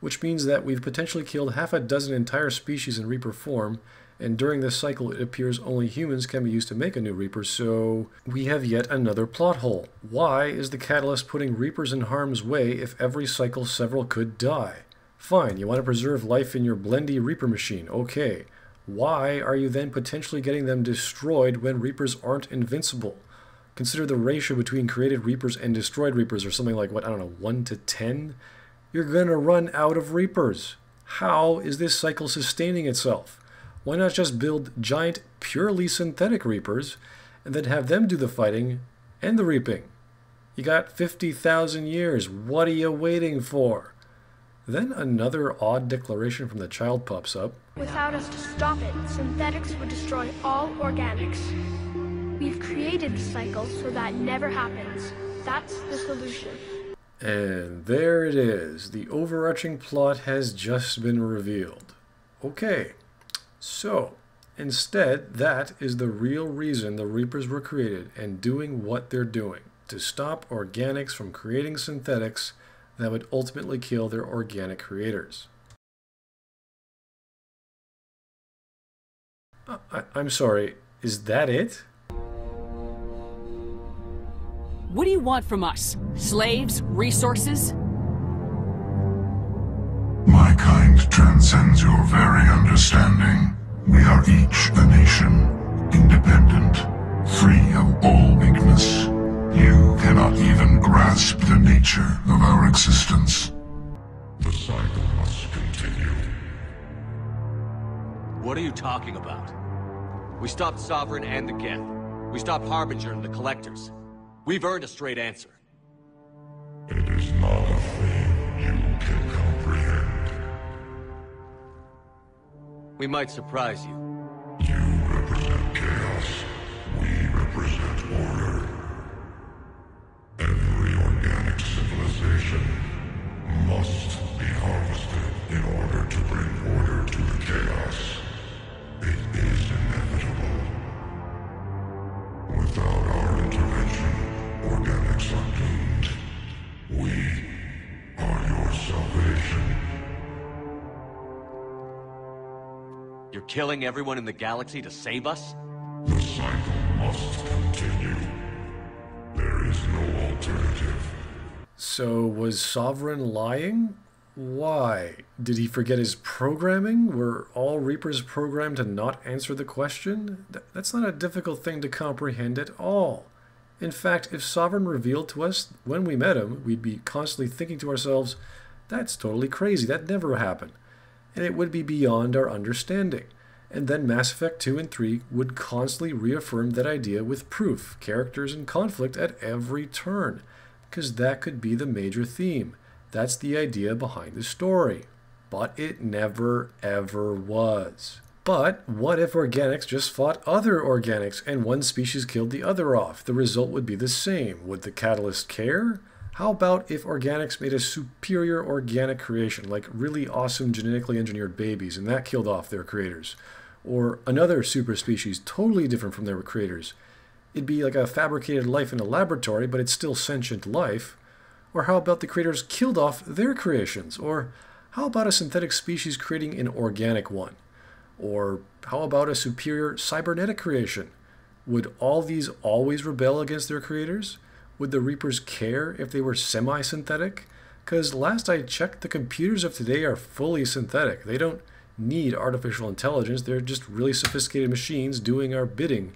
which means that we've potentially killed half a dozen entire species in Reaper form, and during this cycle it appears only humans can be used to make a new Reaper, so we have yet another plot hole. Why is the Catalyst putting Reapers in harm's way if every cycle several could die? Fine, you want to preserve life in your blendy Reaper machine, okay. Why are you then potentially getting them destroyed when Reapers aren't invincible? Consider the ratio between created Reapers and destroyed Reapers, or something like, what, I don't know, 1 to 10? You're gonna run out of Reapers. How is this cycle sustaining itself? Why not just build giant, purely synthetic Reapers, and then have them do the fighting and the reaping? You got 50,000 years. What are you waiting for? Then another odd declaration from the child pops up. Without us to stop it, synthetics would destroy all organics. We've created the cycle so that never happens. That's the solution. And there it is. The overarching plot has just been revealed. Okay, so instead, that is the real reason the Reapers were created and doing what they're doing. To stop organics from creating synthetics that would ultimately kill their organic creators. I'm sorry, is that it? What do you want from us? Slaves? Resources? My kind transcends your very understanding. We are each a nation, independent, free of all weakness. You cannot even grasp the nature of our existence. The cycle must continue. What are you talking about? We stopped Sovereign and the Geth. We stopped Harbinger and the Collectors. We've earned a straight answer. It is not a thing you can comprehend. We might surprise you. You represent chaos. We represent order. Every organic civilization must be harvested in order to bring order to the chaos. It is inevitable. Without our intervention, organics are doomed. We are your salvation. You're killing everyone in the galaxy to save us? The cycle must continue. There is no alternative. So was Sovereign lying? Why? Did he forget his programming? Were all Reapers programmed to not answer the question? That's not a difficult thing to comprehend at all. In fact, if Sovereign revealed to us when we met him, we'd be constantly thinking to ourselves, that's totally crazy, that never happened. And it would be beyond our understanding. And then Mass Effect 2 and 3 would constantly reaffirm that idea with proof, characters, and conflict at every turn. Because that could be the major theme. That's the idea behind the story. But it never, ever was. But what if organics just fought other organics and one species killed the other off? The result would be the same. Would the Catalyst care? How about if organics made a superior organic creation, like really awesome genetically engineered babies, and that killed off their creators? Or another super species totally different from their creators. It'd be like a fabricated life in a laboratory, but it's still sentient life. Or how about the creators killed off their creations? Or how about a synthetic species creating an organic one? Or how about a superior cybernetic creation? Would all these always rebel against their creators? Would the Reapers care if they were semi-synthetic? Because last I checked, the computers of today are fully synthetic. They don't need artificial intelligence. They're just really sophisticated machines doing our bidding.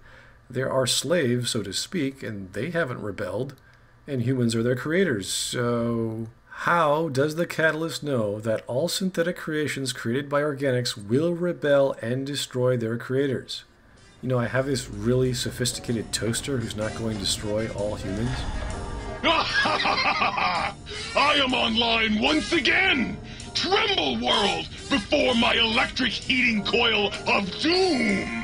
They're our slaves, so to speak, and they haven't rebelled. And humans are their creators. So how does the Catalyst know that all synthetic creations created by organics will rebel and destroy their creators? You know, I have this really sophisticated toaster who's not going to destroy all humans. I am online once again! Tremble, world, before my electric heating coil of doom!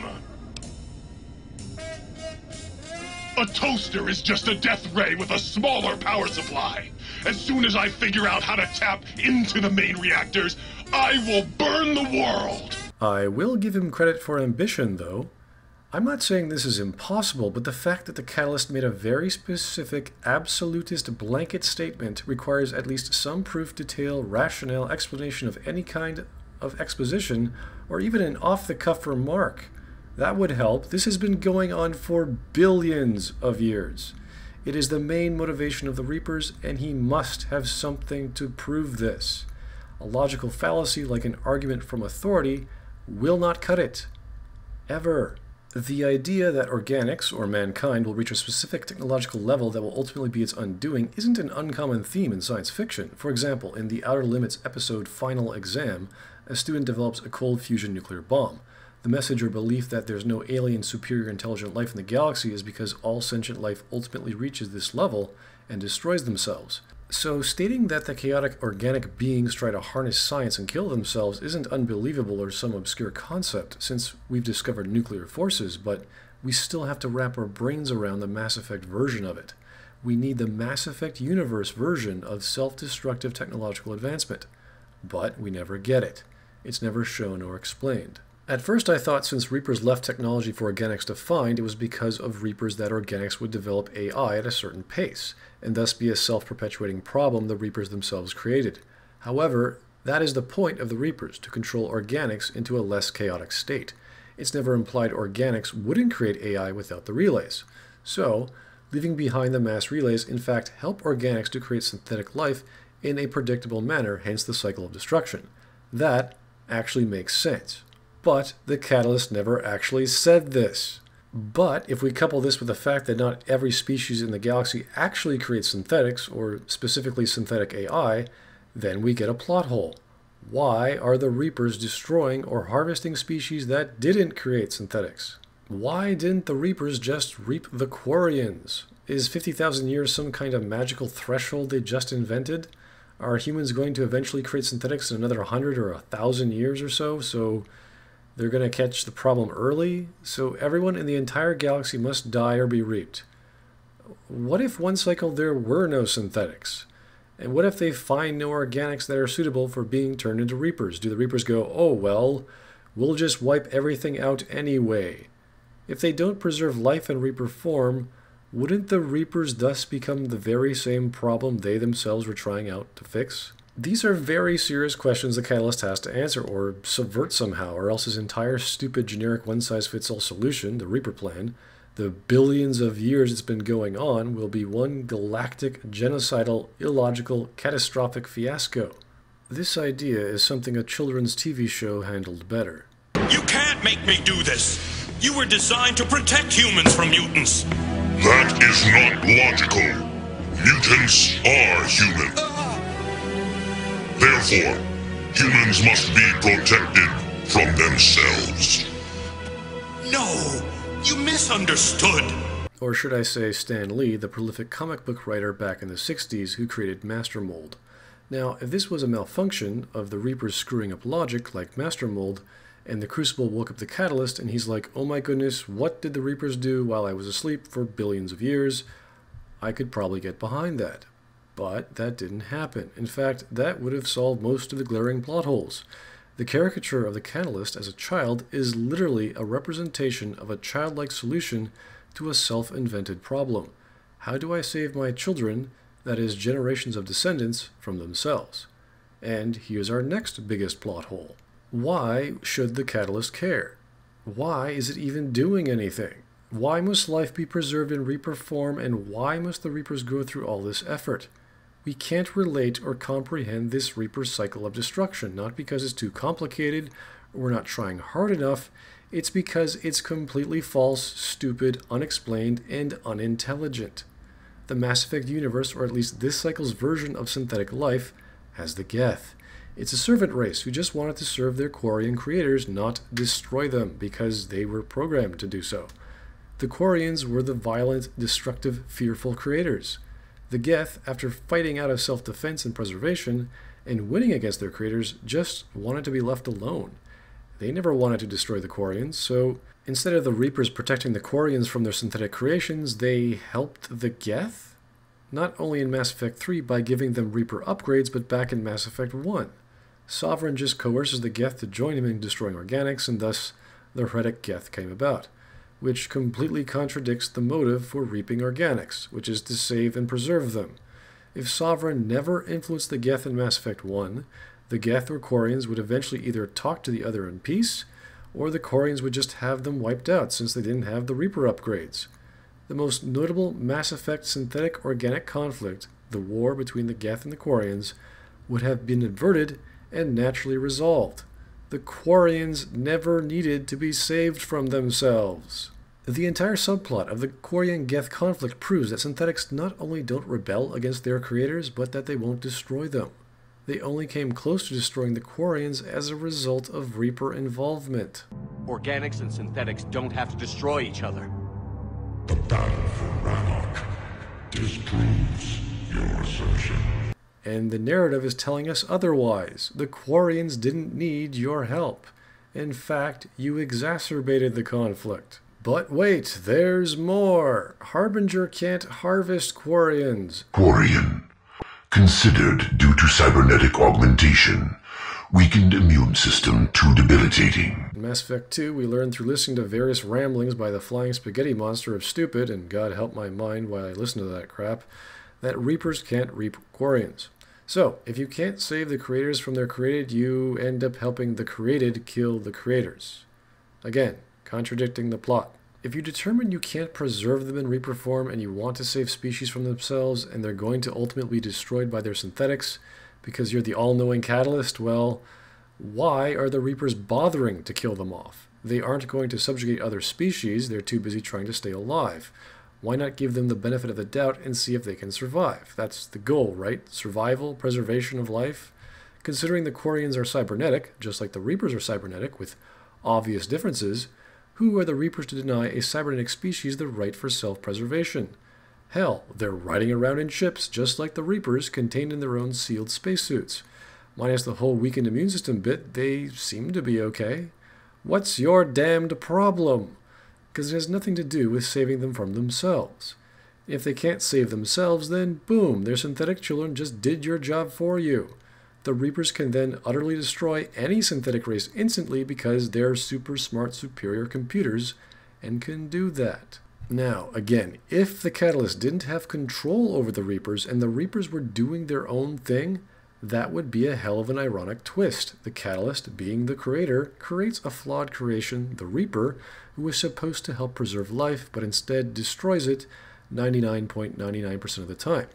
A toaster is just a death ray with a smaller power supply. As soon as I figure out how to tap into the main reactors, I will burn the world! I will give him credit for ambition, though. I'm not saying this is impossible, but the fact that the Catalyst made a very specific, absolutist blanket statement requires at least some proof, detail, rationale, explanation of any kind of exposition, or even an off-the-cuff remark. That would help. This has been going on for billions of years. It is the main motivation of the Reapers, and he must have something to prove this. A logical fallacy like an argument from authority will not cut it. Ever. The idea that organics, or mankind, will reach a specific technological level that will ultimately be its undoing isn't an uncommon theme in science fiction. For example, in the Outer Limits episode Final Exam, a student develops a cold fusion nuclear bomb. The message or belief that there's no alien superior intelligent life in the galaxy is because all sentient life ultimately reaches this level and destroys themselves. So stating that the chaotic organic beings try to harness science and kill themselves isn't unbelievable or some obscure concept, since we've discovered nuclear forces, but we still have to wrap our brains around the Mass Effect version of it. We need the Mass Effect universe version of self-destructive technological advancement. But we never get it. It's never shown or explained. At first I thought since Reapers left technology for organics to find, it was because of Reapers that organics would develop AI at a certain pace, and thus be a self-perpetuating problem the Reapers themselves created. However, that is the point of the Reapers, to control organics into a less chaotic state. It's never implied organics wouldn't create AI without the relays. So, leaving behind the mass relays in fact help organics to create synthetic life in a predictable manner, hence the cycle of destruction. That actually makes sense. But the Catalyst never actually said this. But if we couple this with the fact that not every species in the galaxy actually creates synthetics, or specifically synthetic AI, then we get a plot hole. Why are the Reapers destroying or harvesting species that didn't create synthetics? Why didn't the Reapers just reap the Quarians? Is 50,000 years some kind of magical threshold they just invented? Are humans going to eventually create synthetics in another 100 or 1,000 years or so they're going to catch the problem early? So everyone in the entire galaxy must die or be reaped. What if one cycle there were no synthetics? And what if they find no organics that are suitable for being turned into Reapers? Do the Reapers go, oh well, we'll just wipe everything out anyway? If they don't preserve life in Reaper form, wouldn't the Reapers thus become the very same problem they themselves were trying out to fix? These are very serious questions the Catalyst has to answer or subvert somehow, or else his entire stupid generic one-size-fits-all solution, the Reaper plan, The billions of years it's been going on will be one galactic, genocidal, illogical, catastrophic fiasco. This idea is something a children's TV show handled better. You can't make me do this! You were designed to protect humans from mutants! That is not logical. Mutants are human. Therefore, humans must be protected from themselves. No! You misunderstood! Or should I say Stan Lee, the prolific comic book writer back in the 60s who created Master Mold. Now, if this was a malfunction of the Reapers screwing up logic like Master Mold, and the Crucible woke up the Catalyst and he's like, oh my goodness, what did the Reapers do while I was asleep for billions of years? I could probably get behind that. But that didn't happen. In fact, that would have solved most of the glaring plot holes. The caricature of the Catalyst as a child is literally a representation of a childlike solution to a self-invented problem. How do I save my children, that is, generations of descendants, from themselves? And here's our next biggest plot hole. Why should the Catalyst care? Why is it even doing anything? Why must life be preserved in Reaper form, and why must the Reapers go through all this effort? We can't relate or comprehend this Reaper cycle of destruction, not because it's too complicated or we're not trying hard enough. It's because it's completely false, stupid, unexplained, and unintelligent. The Mass Effect universe, or at least this cycle's version of synthetic life, has the Geth. It's a servant race who just wanted to serve their Quarian creators, not destroy them, because they were programmed to do so. The Quarians were the violent, destructive, fearful creators. The Geth, after fighting out of self-defense and preservation, and winning against their creators, just wanted to be left alone. They never wanted to destroy the Quarians, so instead of the Reapers protecting the Quarians from their synthetic creations, they helped the Geth? Not only in Mass Effect 3 by giving them Reaper upgrades, but back in Mass Effect 1. Sovereign just coerces the Geth to join him in destroying organics, and thus the heretic Geth came about, which completely contradicts the motive for reaping organics, which is to save and preserve them. If Sovereign never influenced the Geth in Mass Effect 1, the Geth or Quarians would eventually either talk to the other in peace, or the Quarians would just have them wiped out since they didn't have the Reaper upgrades. The most notable Mass Effect synthetic organic conflict, the war between the Geth and the Quarians, would have been averted and naturally resolved. The Quarians never needed to be saved from themselves. The entire subplot of the Quarian-Geth conflict proves that synthetics not only don't rebel against their creators, but that they won't destroy them. They only came close to destroying the Quarians as a result of Reaper involvement. Organics and synthetics don't have to destroy each other. The battle for Rannoch disproves your assertion. And the narrative is telling us otherwise. The Quarians didn't need your help. In fact, you exacerbated the conflict. But wait, there's more. Harbinger can't harvest Quarians. Quarian. Considered due to cybernetic augmentation. Weakened immune system too debilitating. In Mass Effect 2, we learned through listening to various ramblings by the flying spaghetti monster of stupid, and God help my mind while I listen to that crap, that Reapers can't reap Quarians. So, if you can't save the creators from their created, you end up helping the created kill the creators. Again, contradicting the plot. If you determine you can't preserve them in Reaper form and you want to save species from themselves and they're going to ultimately be destroyed by their synthetics because you're the all-knowing catalyst, well, why are the Reapers bothering to kill them off? They aren't going to subjugate other species, they're too busy trying to stay alive. Why not give them the benefit of the doubt and see if they can survive? That's the goal, right? Survival, preservation of life. Considering the Quarians are cybernetic, just like the Reapers are cybernetic, with obvious differences, who are the Reapers to deny a cybernetic species the right for self-preservation? Hell, they're riding around in ships just like the Reapers, contained in their own sealed spacesuits. Minus the whole weakened immune system bit, they seem to be okay. What's your damned problem? Because it has nothing to do with saving them from themselves. If they can't save themselves, then boom, their synthetic children just did your job for you. The Reapers can then utterly destroy any synthetic race instantly because they're super smart, superior computers and can do that. Now, again, if the Catalyst didn't have control over the Reapers and the Reapers were doing their own thing, That would be a hell of an ironic twist. The Catalyst, being the creator, creates a flawed creation, the Reaper, who is supposed to help preserve life, but instead destroys it 99.99% of the time.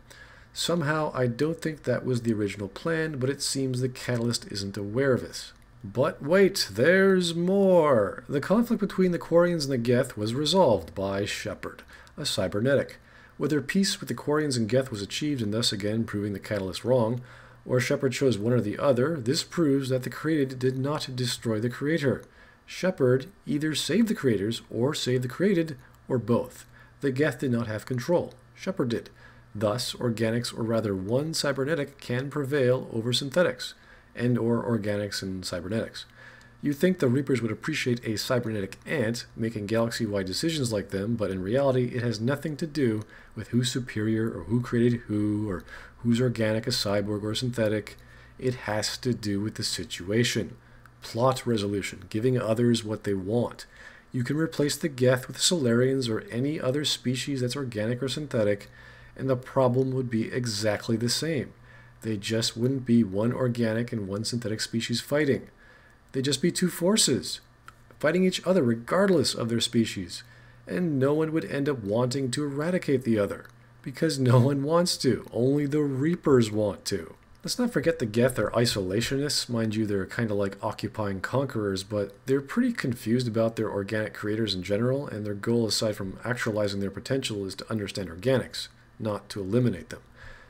Somehow, I don't think that was the original plan, but it seems the Catalyst isn't aware of this. But wait, there's more! The conflict between the Quarians and the Geth was resolved by Shepard, a cybernetic. Whether peace with the Quarians and Geth was achieved and thus again proving the Catalyst wrong, or Shepard chose one or the other, this proves that the created did not destroy the creator. Shepard either saved the creators, or saved the created, or both. The Geth did not have control. Shepard did. Thus, organics, or rather one cybernetic, can prevail over synthetics, and/or organics and cybernetics. You'd think the Reapers would appreciate a cybernetic ant making galaxy-wide decisions like them, but in reality it has nothing to do with who's superior, or who created who, or who's organic, a cyborg, or synthetic. It has to do with the situation. Plot resolution, giving others what they want. You can replace the Geth with Solarians or any other species that's organic or synthetic, and the problem would be exactly the same. They just wouldn't be one organic and one synthetic species fighting. They'd just be two forces, fighting each other regardless of their species, and no one would end up wanting to eradicate the other, because no one wants to, only the Reapers want to. Let's not forget the Geth are isolationists. Mind you, they're kind of like occupying conquerors, but they're pretty confused about their organic creators in general, and their goal, aside from actualizing their potential, is to understand organics, not to eliminate them.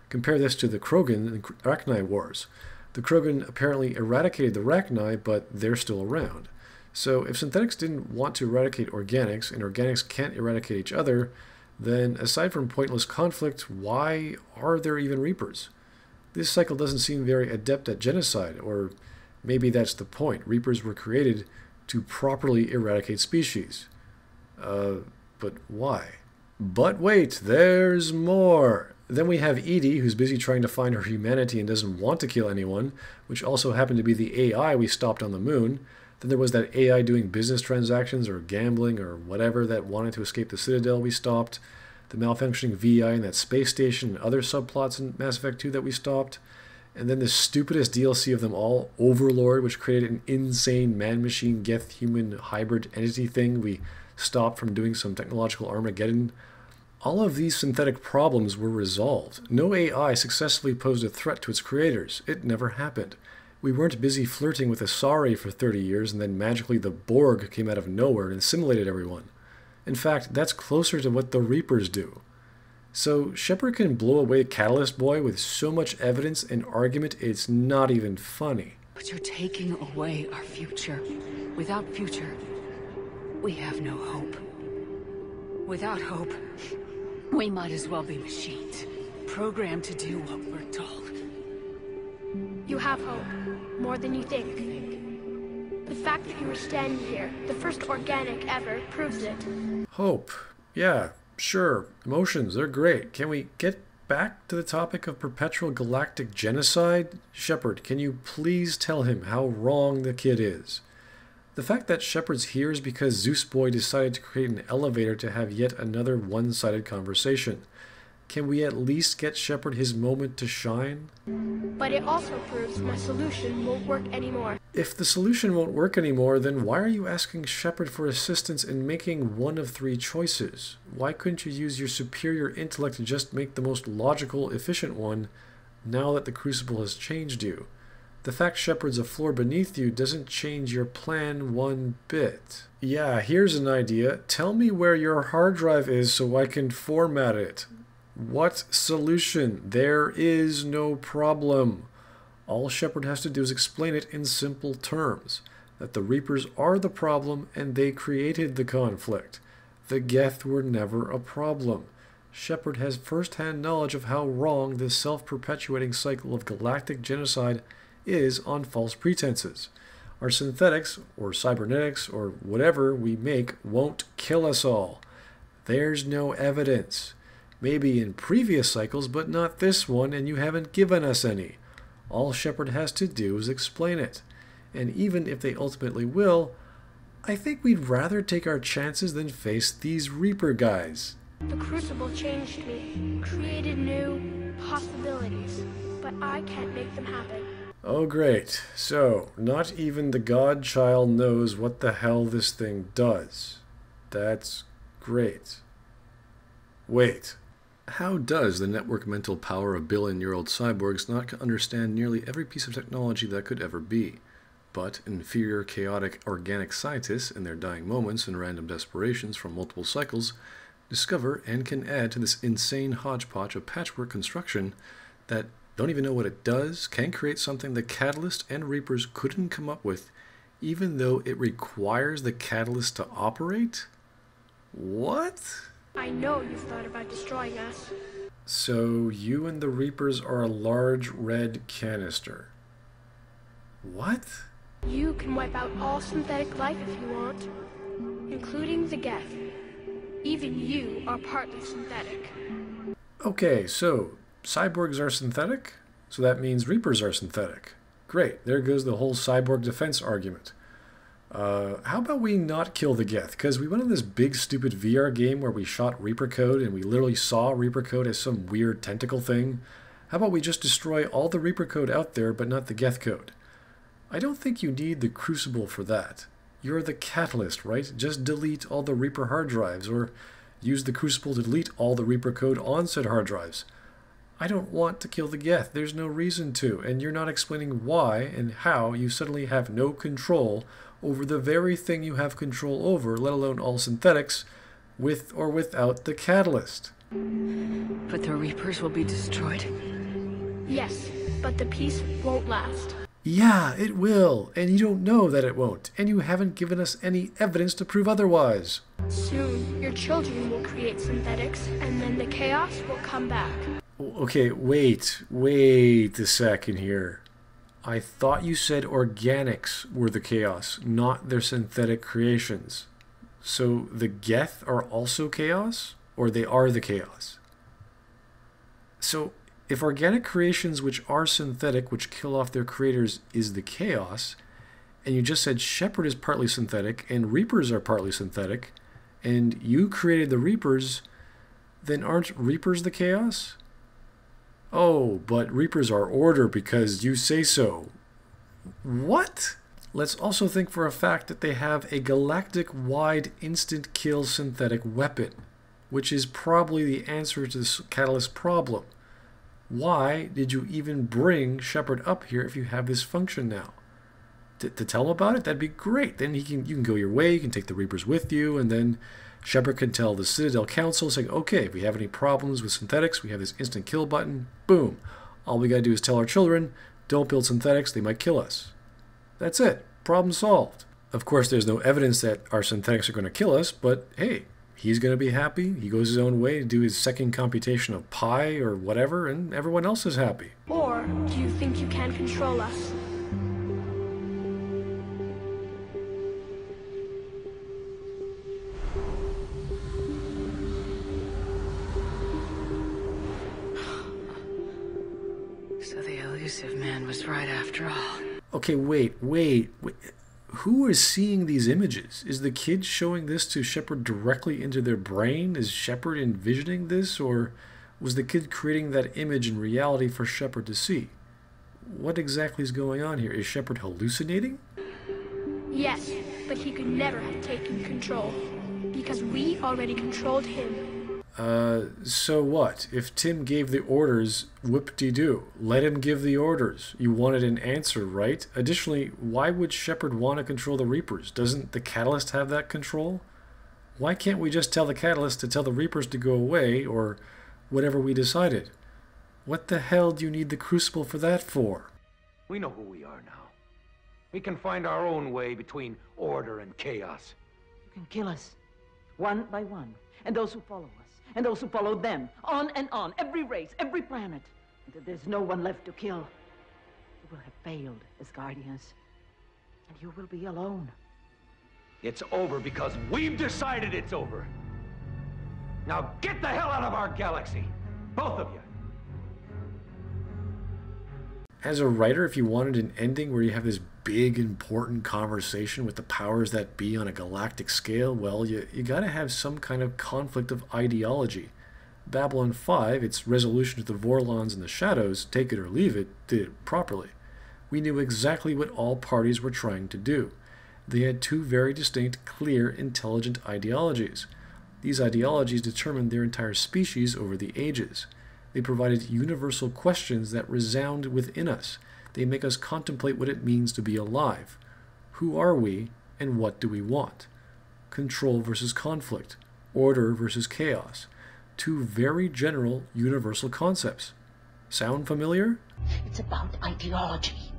Compare this to the Krogan and Rachni wars. The Krogan apparently eradicated the Rachni, but they're still around. So if synthetics didn't want to eradicate organics, and organics can't eradicate each other, then aside from pointless conflict, why are there even Reapers? This cycle doesn't seem very adept at genocide, or maybe that's the point. Reapers were created to properly eradicate species. But why? But wait, there's more! Then we have Edie, who's busy trying to find her humanity and doesn't want to kill anyone, which also happened to be the AI we stopped on the moon. Then there was that AI doing business transactions or gambling or whatever that wanted to escape the Citadel we stopped. The malfunctioning VI in that space station and other subplots in Mass Effect 2 that we stopped. And then the stupidest DLC of them all, Overlord, which created an insane man-machine Geth-human hybrid entity thing we stopped from doing some technological Armageddon. All of these synthetic problems were resolved. No AI successfully posed a threat to its creators. It never happened. We weren't busy flirting with Asari for 30 years and then magically the Borg came out of nowhere and assimilated everyone. In fact, that's closer to what the Reapers do. So Shepard can blow away Catalyst Boy with so much evidence and argument it's not even funny. But you're taking away our future. Without future, we have no hope. Without hope, we might as well be machines, programmed to do what we're told. You have hope, more than you think. The fact that you were standing here, the first organic ever, proves it. Hope. Yeah, sure. Emotions, they're great. Can we get back to the topic of perpetual galactic genocide? Shepard, can you please tell him how wrong the kid is? The fact that Shepard's here is because Zeus Boy decided to create an elevator to have yet another one-sided conversation. Can we at least get Shepard his moment to shine? But it also proves my solution won't work anymore. If the solution won't work anymore, then why are you asking Shepard for assistance in making one of three choices? Why couldn't you use your superior intellect to just make the most logical, efficient one, now that the Crucible has changed you? The fact Shepard's a floor beneath you doesn't change your plan one bit. Yeah, here's an idea. Tell me where your hard drive is so I can format it. What solution? There is no problem. All Shepard has to do is explain it in simple terms. That the Reapers are the problem and they created the conflict. The Geth were never a problem. Shepard has first-hand knowledge of how wrong this self-perpetuating cycle of galactic genocide is on false pretenses. Our synthetics, or cybernetics, or whatever we make won't kill us all. There's no evidence. Maybe in previous cycles, but not this one, and you haven't given us any. All Shepard has to do is explain it. And even if they ultimately will, I think we'd rather take our chances than face these Reaper guys. The Crucible changed me, created new possibilities. but I can't make them happen. Oh great, so not even the godchild knows what the hell this thing does. That's great. Wait, how does the network mental power of billion-year-old cyborgs not understand nearly every piece of technology that could ever be? But inferior chaotic organic scientists, in their dying moments and random desperations from multiple cycles, discover and can add to this insane hodgepodge of patchwork construction that don't even know what it does, can create something the Catalyst and Reapers couldn't come up with, even though it requires the Catalyst to operate? What? I know you've thought about destroying us. So you and the Reapers are a large red canister. What? You can wipe out all synthetic life if you want, including the Geth. Even you are partly synthetic. Okay, so cyborgs are synthetic? So that means Reapers are synthetic. Great, there goes the whole cyborg defense argument. How about we not kill the Geth? Because we went on this big stupid VR game where we shot Reaper code and we literally saw Reaper code as some weird tentacle thing. How about we just destroy all the Reaper code out there but not the Geth code? I don't think you need the Crucible for that. You're the Catalyst, right? Just delete all the Reaper hard drives, or use the Crucible to delete all the Reaper code on said hard drives. I don't want to kill the Geth. There's no reason to, and you're not explaining why and how you suddenly have no control over the very thing you have control over, let alone all synthetics, with or without the Catalyst. But the Reapers will be destroyed? Yes, but the peace won't last. Yeah, it will, and you don't know that it won't, and you haven't given us any evidence to prove otherwise. Soon, your children will create synthetics, and then the chaos will come back. Okay, wait a second here. I thought you said organics were the chaos, not their synthetic creations. So the Geth are also chaos? Or they are the chaos? So if organic creations which are synthetic, which kill off their creators, is the chaos, and you just said Shepard is partly synthetic and Reapers are partly synthetic, and you created the Reapers, then aren't Reapers the chaos? Oh, but Reapers are order because you say so. What? Let's also think for a fact that they have a galactic-wide instant kill synthetic weapon, which is probably the answer to this Catalyst problem. Why did you even bring Shepard up here if you have this function now? To tell him about it? That'd be great. Then you can go your way, you can take the Reapers with you, and then Shepard can tell the Citadel Council, saying, okay, if we have any problems with synthetics, we have this instant kill button. Boom. All we gotta do is tell our children, don't build synthetics, they might kill us. That's it. Problem solved. Of course, there's no evidence that our synthetics are going to kill us, but hey, he's going to be happy. He goes his own way to do his second computation of pi or whatever, and everyone else is happy. Or do you think you can control us? So the elusive man was right after all. Okay, wait. Who is seeing these images? Is the kid showing this to Shepard directly into their brain? Is Shepard envisioning this, or was the kid creating that image in reality for Shepard to see? What exactly is going on here? Is Shepard hallucinating? Yes, but he could never have taken control, because we already controlled him. So what? If Tim gave the orders, whoop-de-doo. Let him give the orders. You wanted an answer, right? Additionally, why would Shepard want to control the Reapers? Doesn't the Catalyst have that control? Why can't we just tell the Catalyst to tell the Reapers to go away, or whatever we decided? What the hell do you need the Crucible for that for? We know who we are now. We can find our own way between order and chaos. You can kill us, one by one, and those who follow us. And those who follow them, on and on, every race, every planet, until there's no one left to kill. You will have failed as Guardians, and you will be alone. It's over because we've decided it's over. Now get the hell out of our galaxy, both of you. As a writer, if you wanted an ending where you have this big, important conversation with the powers that be on a galactic scale, well, you gotta have some kind of conflict of ideology. Babylon 5, its resolution to the Vorlons and the Shadows, take it or leave it, did it properly. We knew exactly what all parties were trying to do. They had two very distinct, clear, intelligent ideologies. These ideologies determined their entire species over the ages. They provided universal questions that resound within us. They make us contemplate what it means to be alive. Who are we, and what do we want? Control versus conflict. Order versus chaos. Two very general, universal concepts. Sound familiar? It's about ideology.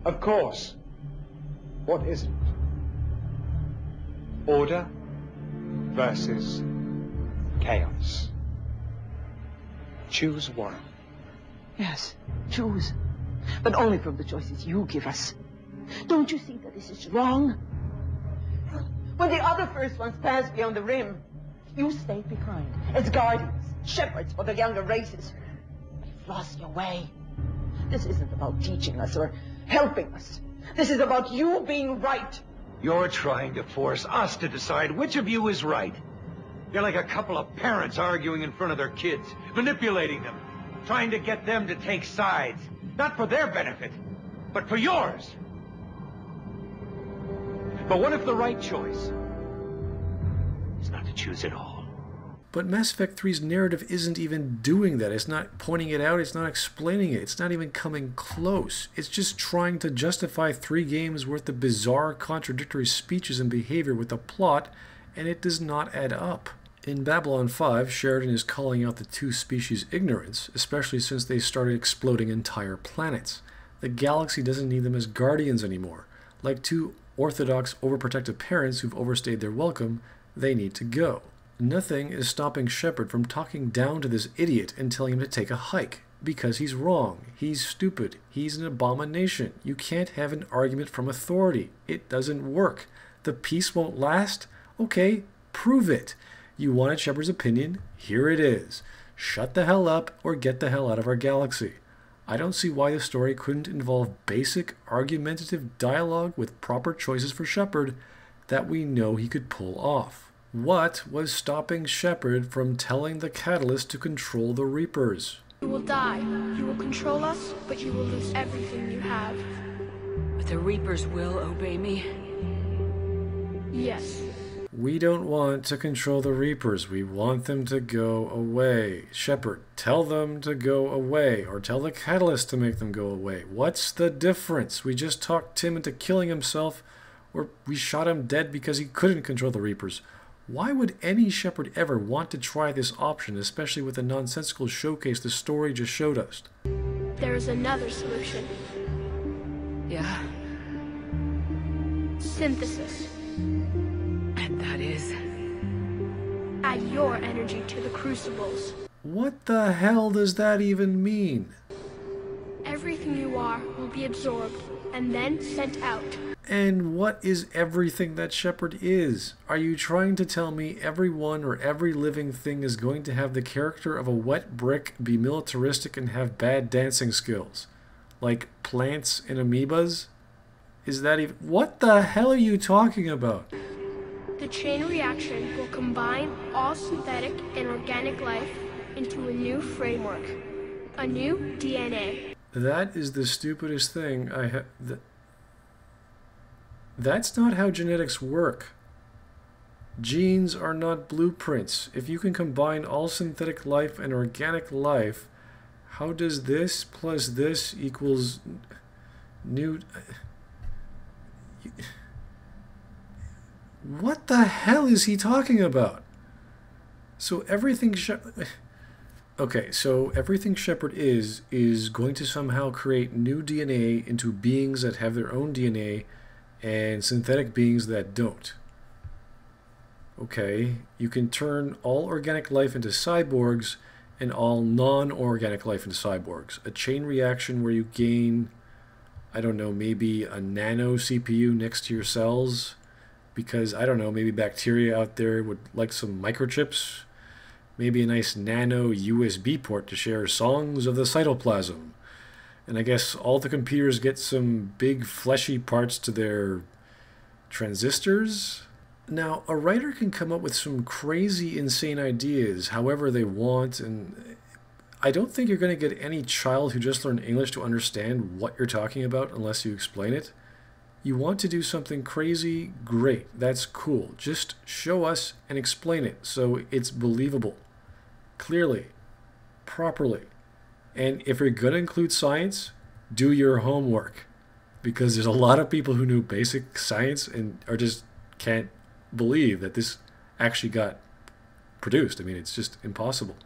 Of course. What is it? Order versus chaos. Choose one. Yes, choose. But only from the choices you give us. Don't you see that this is wrong? When the other first ones passed beyond the rim, you stayed behind as guardians, shepherds for the younger races. But you've lost your way. This isn't about teaching us or helping us. This is about you being right. You're trying to force us to decide which of you is right. You're like a couple of parents arguing in front of their kids, manipulating them, trying to get them to take sides, not for their benefit, but for yours. But what if the right choice is not to choose at all? But Mass Effect 3's narrative isn't even doing that. It's not pointing it out, it's not explaining it, it's not even coming close. It's just trying to justify 3 games worth of bizarre, contradictory speeches and behavior with a plot, and it does not add up. In Babylon 5, Sheridan is calling out the two species' ignorance, especially since they started exploding entire planets. The galaxy doesn't need them as guardians anymore. Like two orthodox, overprotective parents who've overstayed their welcome, they need to go. Nothing is stopping Shepard from talking down to this idiot and telling him to take a hike. Because he's wrong. He's stupid. He's an abomination. You can't have an argument from authority. It doesn't work. The peace won't last? Okay, prove it. You wanted Shepard's opinion? Here it is. Shut the hell up or get the hell out of our galaxy. I don't see why the story couldn't involve basic, argumentative dialogue with proper choices for Shepard that we know he could pull off. What was stopping Shepard from telling the Catalyst to control the Reapers? You will die. You will control us, but you will lose everything you have. But the Reapers will obey me? Yes. We don't want to control the Reapers. We want them to go away. Shepard, tell them to go away, or tell the Catalyst to make them go away. What's the difference? We just talked Tim into killing himself, or we shot him dead because he couldn't control the Reapers. Why would any Shepard ever want to try this option, especially with the nonsensical showcase the story just showed us? There is another solution. Yeah? Synthesis. And that is? Add your energy to the crucibles. What the hell does that even mean? Everything you are will be absorbed and then sent out. And what is everything that Shepard is? Are you trying to tell me everyone or every living thing is going to have the character of a wet brick, be militaristic, and have bad dancing skills? Like plants and amoebas? Is that even... What the hell are you talking about? The chain reaction will combine all synthetic and organic life into a new framework. A new DNA. That is the stupidest thing I have... That's not how genetics work. Genes are not blueprints. If you can combine all synthetic life and organic life, how does this plus this equals new... What the hell is he talking about? So everything... Okay, so everything Shepard is going to somehow create new DNA into beings that have their own DNA and synthetic beings that don't. Okay, you can turn all organic life into cyborgs and all non-organic life into cyborgs. A chain reaction where you gain, I don't know, maybe a nano CPU next to your cells because, I don't know, maybe bacteria out there would like some microchips. Maybe a nice nano USB port to share songs of the cytoplasm. And I guess all the computers get some big fleshy parts to their transistors. Now, a writer can come up with some crazy, insane ideas however they want, and I don't think you're going to get any child who just learned English to understand what you're talking about unless you explain it. You want to do something crazy? Great, that's cool. Just show us and explain it so it's believable, clearly, properly. And if you're going to include science, do your homework. Because there's a lot of people who knew basic science and are just can't believe that this actually got produced. I mean, it's just impossible.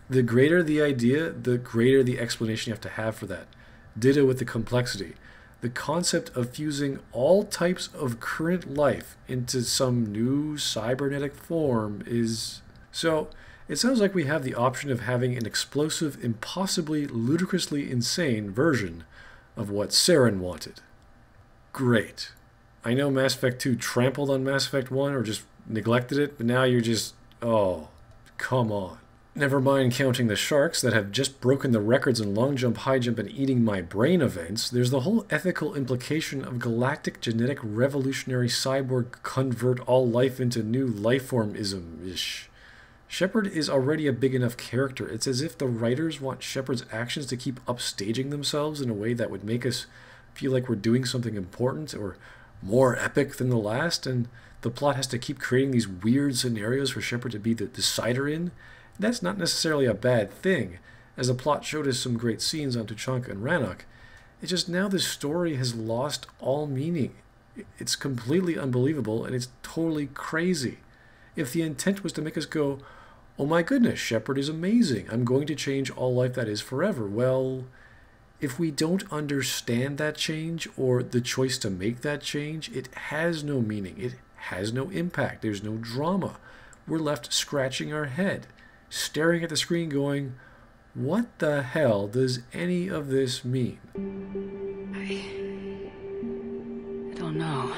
The greater the idea, the greater the explanation you have to have for that. Ditto with the complexity. The concept of fusing all types of current life into some new cybernetic form is... So, it sounds like we have the option of having an explosive, impossibly, ludicrously insane version of what Saren wanted. Great. I know Mass Effect 2 trampled on Mass Effect 1 or just neglected it, but now you're just... Oh, come on. Never mind counting the sharks that have just broken the records in long jump, high jump, and eating my brain events, there's the whole ethical implication of galactic genetic revolutionary cyborg convert all life into new lifeform-ism-ish. Shepard is already a big enough character. It's as if the writers want Shepard's actions to keep upstaging themselves in a way that would make us feel like we're doing something important or more epic than the last, and the plot has to keep creating these weird scenarios for Shepard to be the decider in. That's not necessarily a bad thing, as the plot showed us some great scenes on Tuchanka and Rannoch. It's just now the story has lost all meaning. It's completely unbelievable, and it's totally crazy. If the intent was to make us go, oh my goodness, Shepard is amazing, I'm going to change all life that is forever, well... If we don't understand that change, or the choice to make that change, it has no meaning. It has no impact. There's no drama. We're left scratching our head, staring at the screen going, what the hell does any of this mean? I don't know.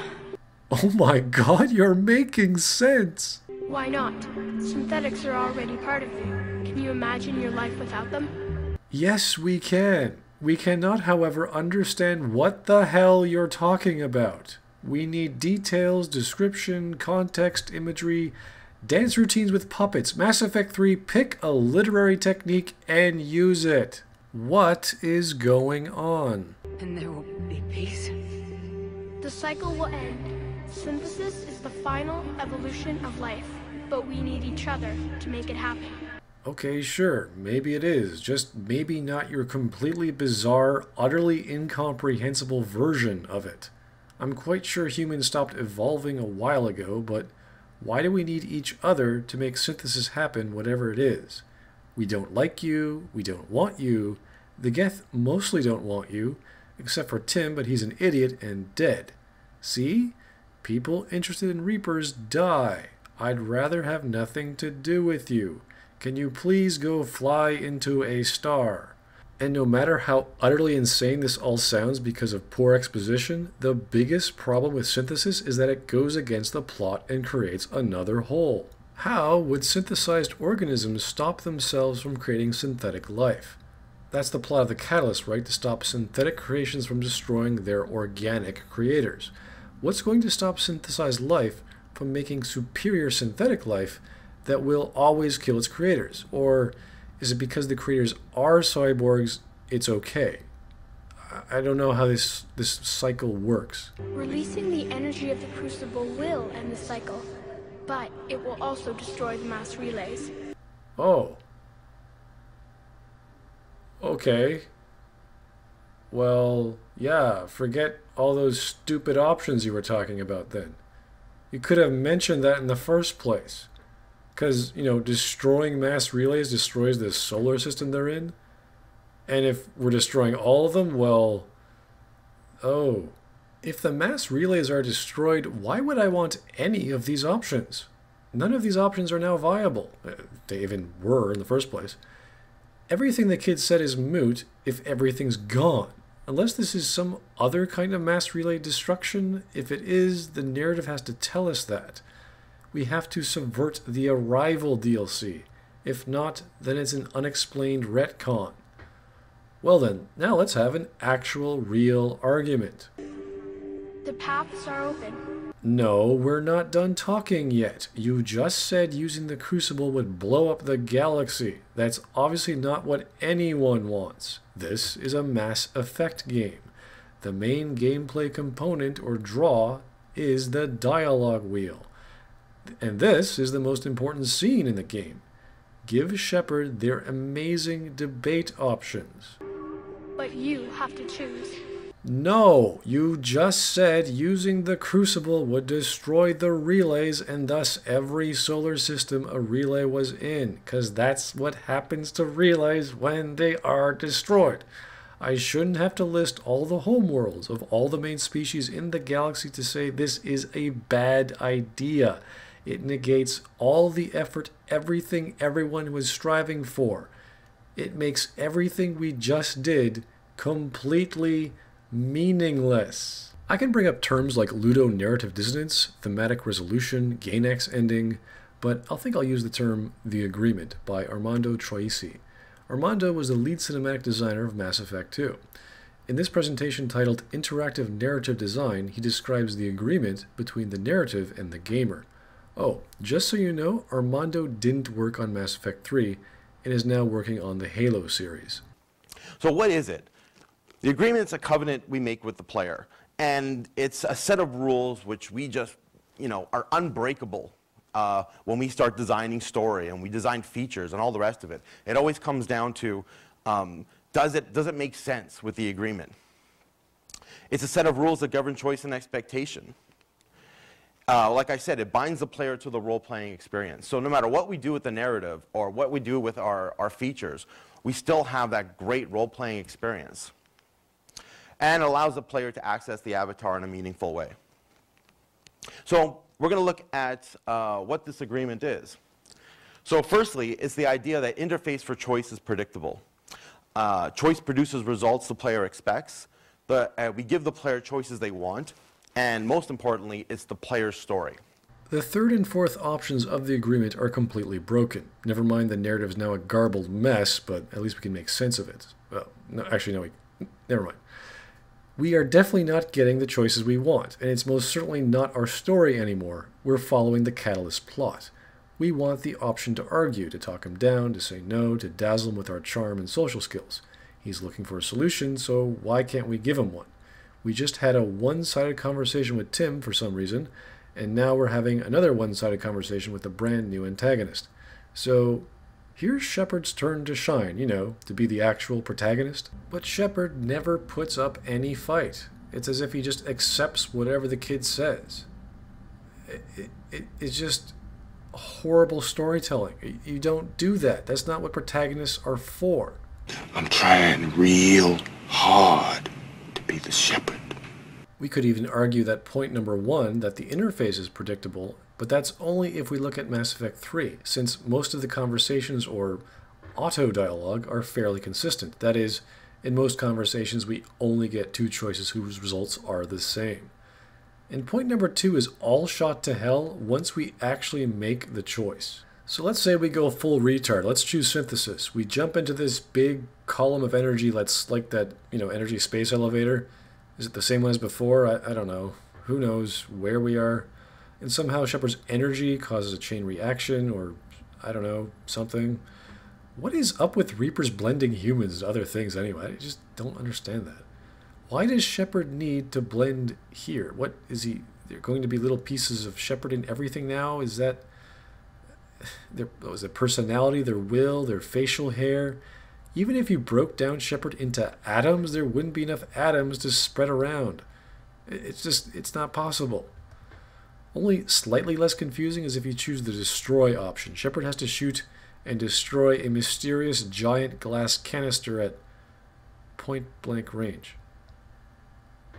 Oh my god, you're making sense! Why not? Synthetics are already part of you. Can you imagine your life without them? Yes, we can. We cannot, however, understand what the hell you're talking about. We need details, description, context, imagery, dance routines with puppets. Mass Effect 3, pick a literary technique and use it. What is going on? And there will be peace. The cycle will end. Synthesis is the final evolution of life, but we need each other to make it happen. Okay, sure, maybe it is, just maybe not your completely bizarre, utterly incomprehensible version of it. I'm quite sure humans stopped evolving a while ago, but why do we need each other to make synthesis happen, whatever it is? We don't like you, we don't want you, the Geth mostly don't want you, except for Tim, but he's an idiot and dead. See? People interested in Reapers die. I'd rather have nothing to do with you. Can you please go fly into a star? And no matter how utterly insane this all sounds because of poor exposition, the biggest problem with synthesis is that it goes against the plot and creates another hole. How would synthesized organisms stop themselves from creating synthetic life? That's the plot of the Catalyst, right? To stop synthetic creations from destroying their organic creators. What's going to stop synthesized life from making superior synthetic life that will always kill its creators? Or is it because the creators are cyborgs, it's okay? I don't know how this cycle works. Releasing the energy of the Crucible will end the cycle, but it will also destroy the mass relays. Oh. Okay. Well, yeah, forget all those stupid options you were talking about then. You could have mentioned that in the first place. Because, you know, destroying mass relays destroys the solar system they're in. And if we're destroying all of them, well... Oh. If the mass relays are destroyed, why would I want any of these options? None of these options are now viable. They even were in the first place. Everything the kid said is moot if everything's gone. Unless this is some other kind of mass relay destruction, if it is, the narrative has to tell us that. We have to subvert the Arrival DLC. If not, then it's an unexplained retcon. Well then, now let's have an actual, real argument. The paths are open. No, we're not done talking yet. You just said using the Crucible would blow up the galaxy. That's obviously not what anyone wants. This is a Mass Effect game. The main gameplay component, or draw, is the dialogue wheel. And this is the most important scene in the game. Give Shepard their amazing debate options. But you have to choose. No, you just said using the Crucible would destroy the relays and thus every solar system a relay was in, because that's what happens to relays when they are destroyed. I shouldn't have to list all the homeworlds of all the main species in the galaxy to say this is a bad idea. It negates all the effort, everything everyone was striving for. It makes everything we just did completely meaningless. I can bring up terms like ludonarrative dissonance, thematic resolution, gain-X ending, but I'll use the term The Agreement by Armando Troisi. Armando was the lead cinematic designer of Mass Effect 2. In this presentation titled Interactive Narrative Design, he describes the agreement between the narrative and the gamer. Oh, just so you know, Armando didn't work on Mass Effect 3 and is now working on the Halo series. So what is it? The agreement is a covenant we make with the player, and it's a set of rules which we just, are unbreakable when we start designing story and we design features and all the rest of it. It always comes down to, does it make sense with the agreement? It's a set of rules that govern choice and expectation. Like I said, it binds the player to the role-playing experience. So no matter what we do with the narrative or what we do with our features, we still have that great role-playing experience. And it allows the player to access the avatar in a meaningful way. So we're going to look at what this agreement is. So firstly, it's the idea that interface for choice is predictable. Choice produces results the player expects. We give the player choices they want. And most importantly, it's the player's story. The third and fourth options of the agreement are completely broken. Never mind the narrative is now a garbled mess, but at least we can make sense of it. Well, no, actually, no, never mind. We are definitely not getting the choices we want, and it's most certainly not our story anymore. We're following the Catalyst plot. We want the option to argue, to talk him down, to say no, to dazzle him with our charm and social skills. He's looking for a solution, so why can't we give him one? We just had a one-sided conversation with Tim for some reason, and now we're having another one-sided conversation with a brand new antagonist. So here's Shepard's turn to shine, to be the actual protagonist. But Shepard never puts up any fight. It's as if he just accepts whatever the kid says. It's just horrible storytelling. You don't do that. That's not what protagonists are for. I'm trying real hard to be the Shepard. We could even argue that point number one, that the interface is predictable, but that's only if we look at Mass Effect 3, since most of the conversations or auto-dialogue are fairly consistent. That is, in most conversations we only get two choices whose results are the same. And point number two is all shot to hell once we actually make the choice. So let's say we go full retard. Let's choose synthesis. We jump into this big column of energy that's like that, energy space elevator. Is it the same one as before? I don't know. Who knows where we are? And somehow Shepard's energy causes a chain reaction, or I don't know, something. What is up with Reapers blending humans and other things anyway? I just don't understand that. Why does Shepard need to blend here? What is he? There going to be little pieces of Shepard in everything now? Is that their personality, their will, their facial hair? Even if you broke down Shepard into atoms, there wouldn't be enough atoms to spread around. It's not possible. Only slightly less confusing is if you choose the destroy option. Shepard has to shoot and destroy a mysterious giant glass canister at point-blank range.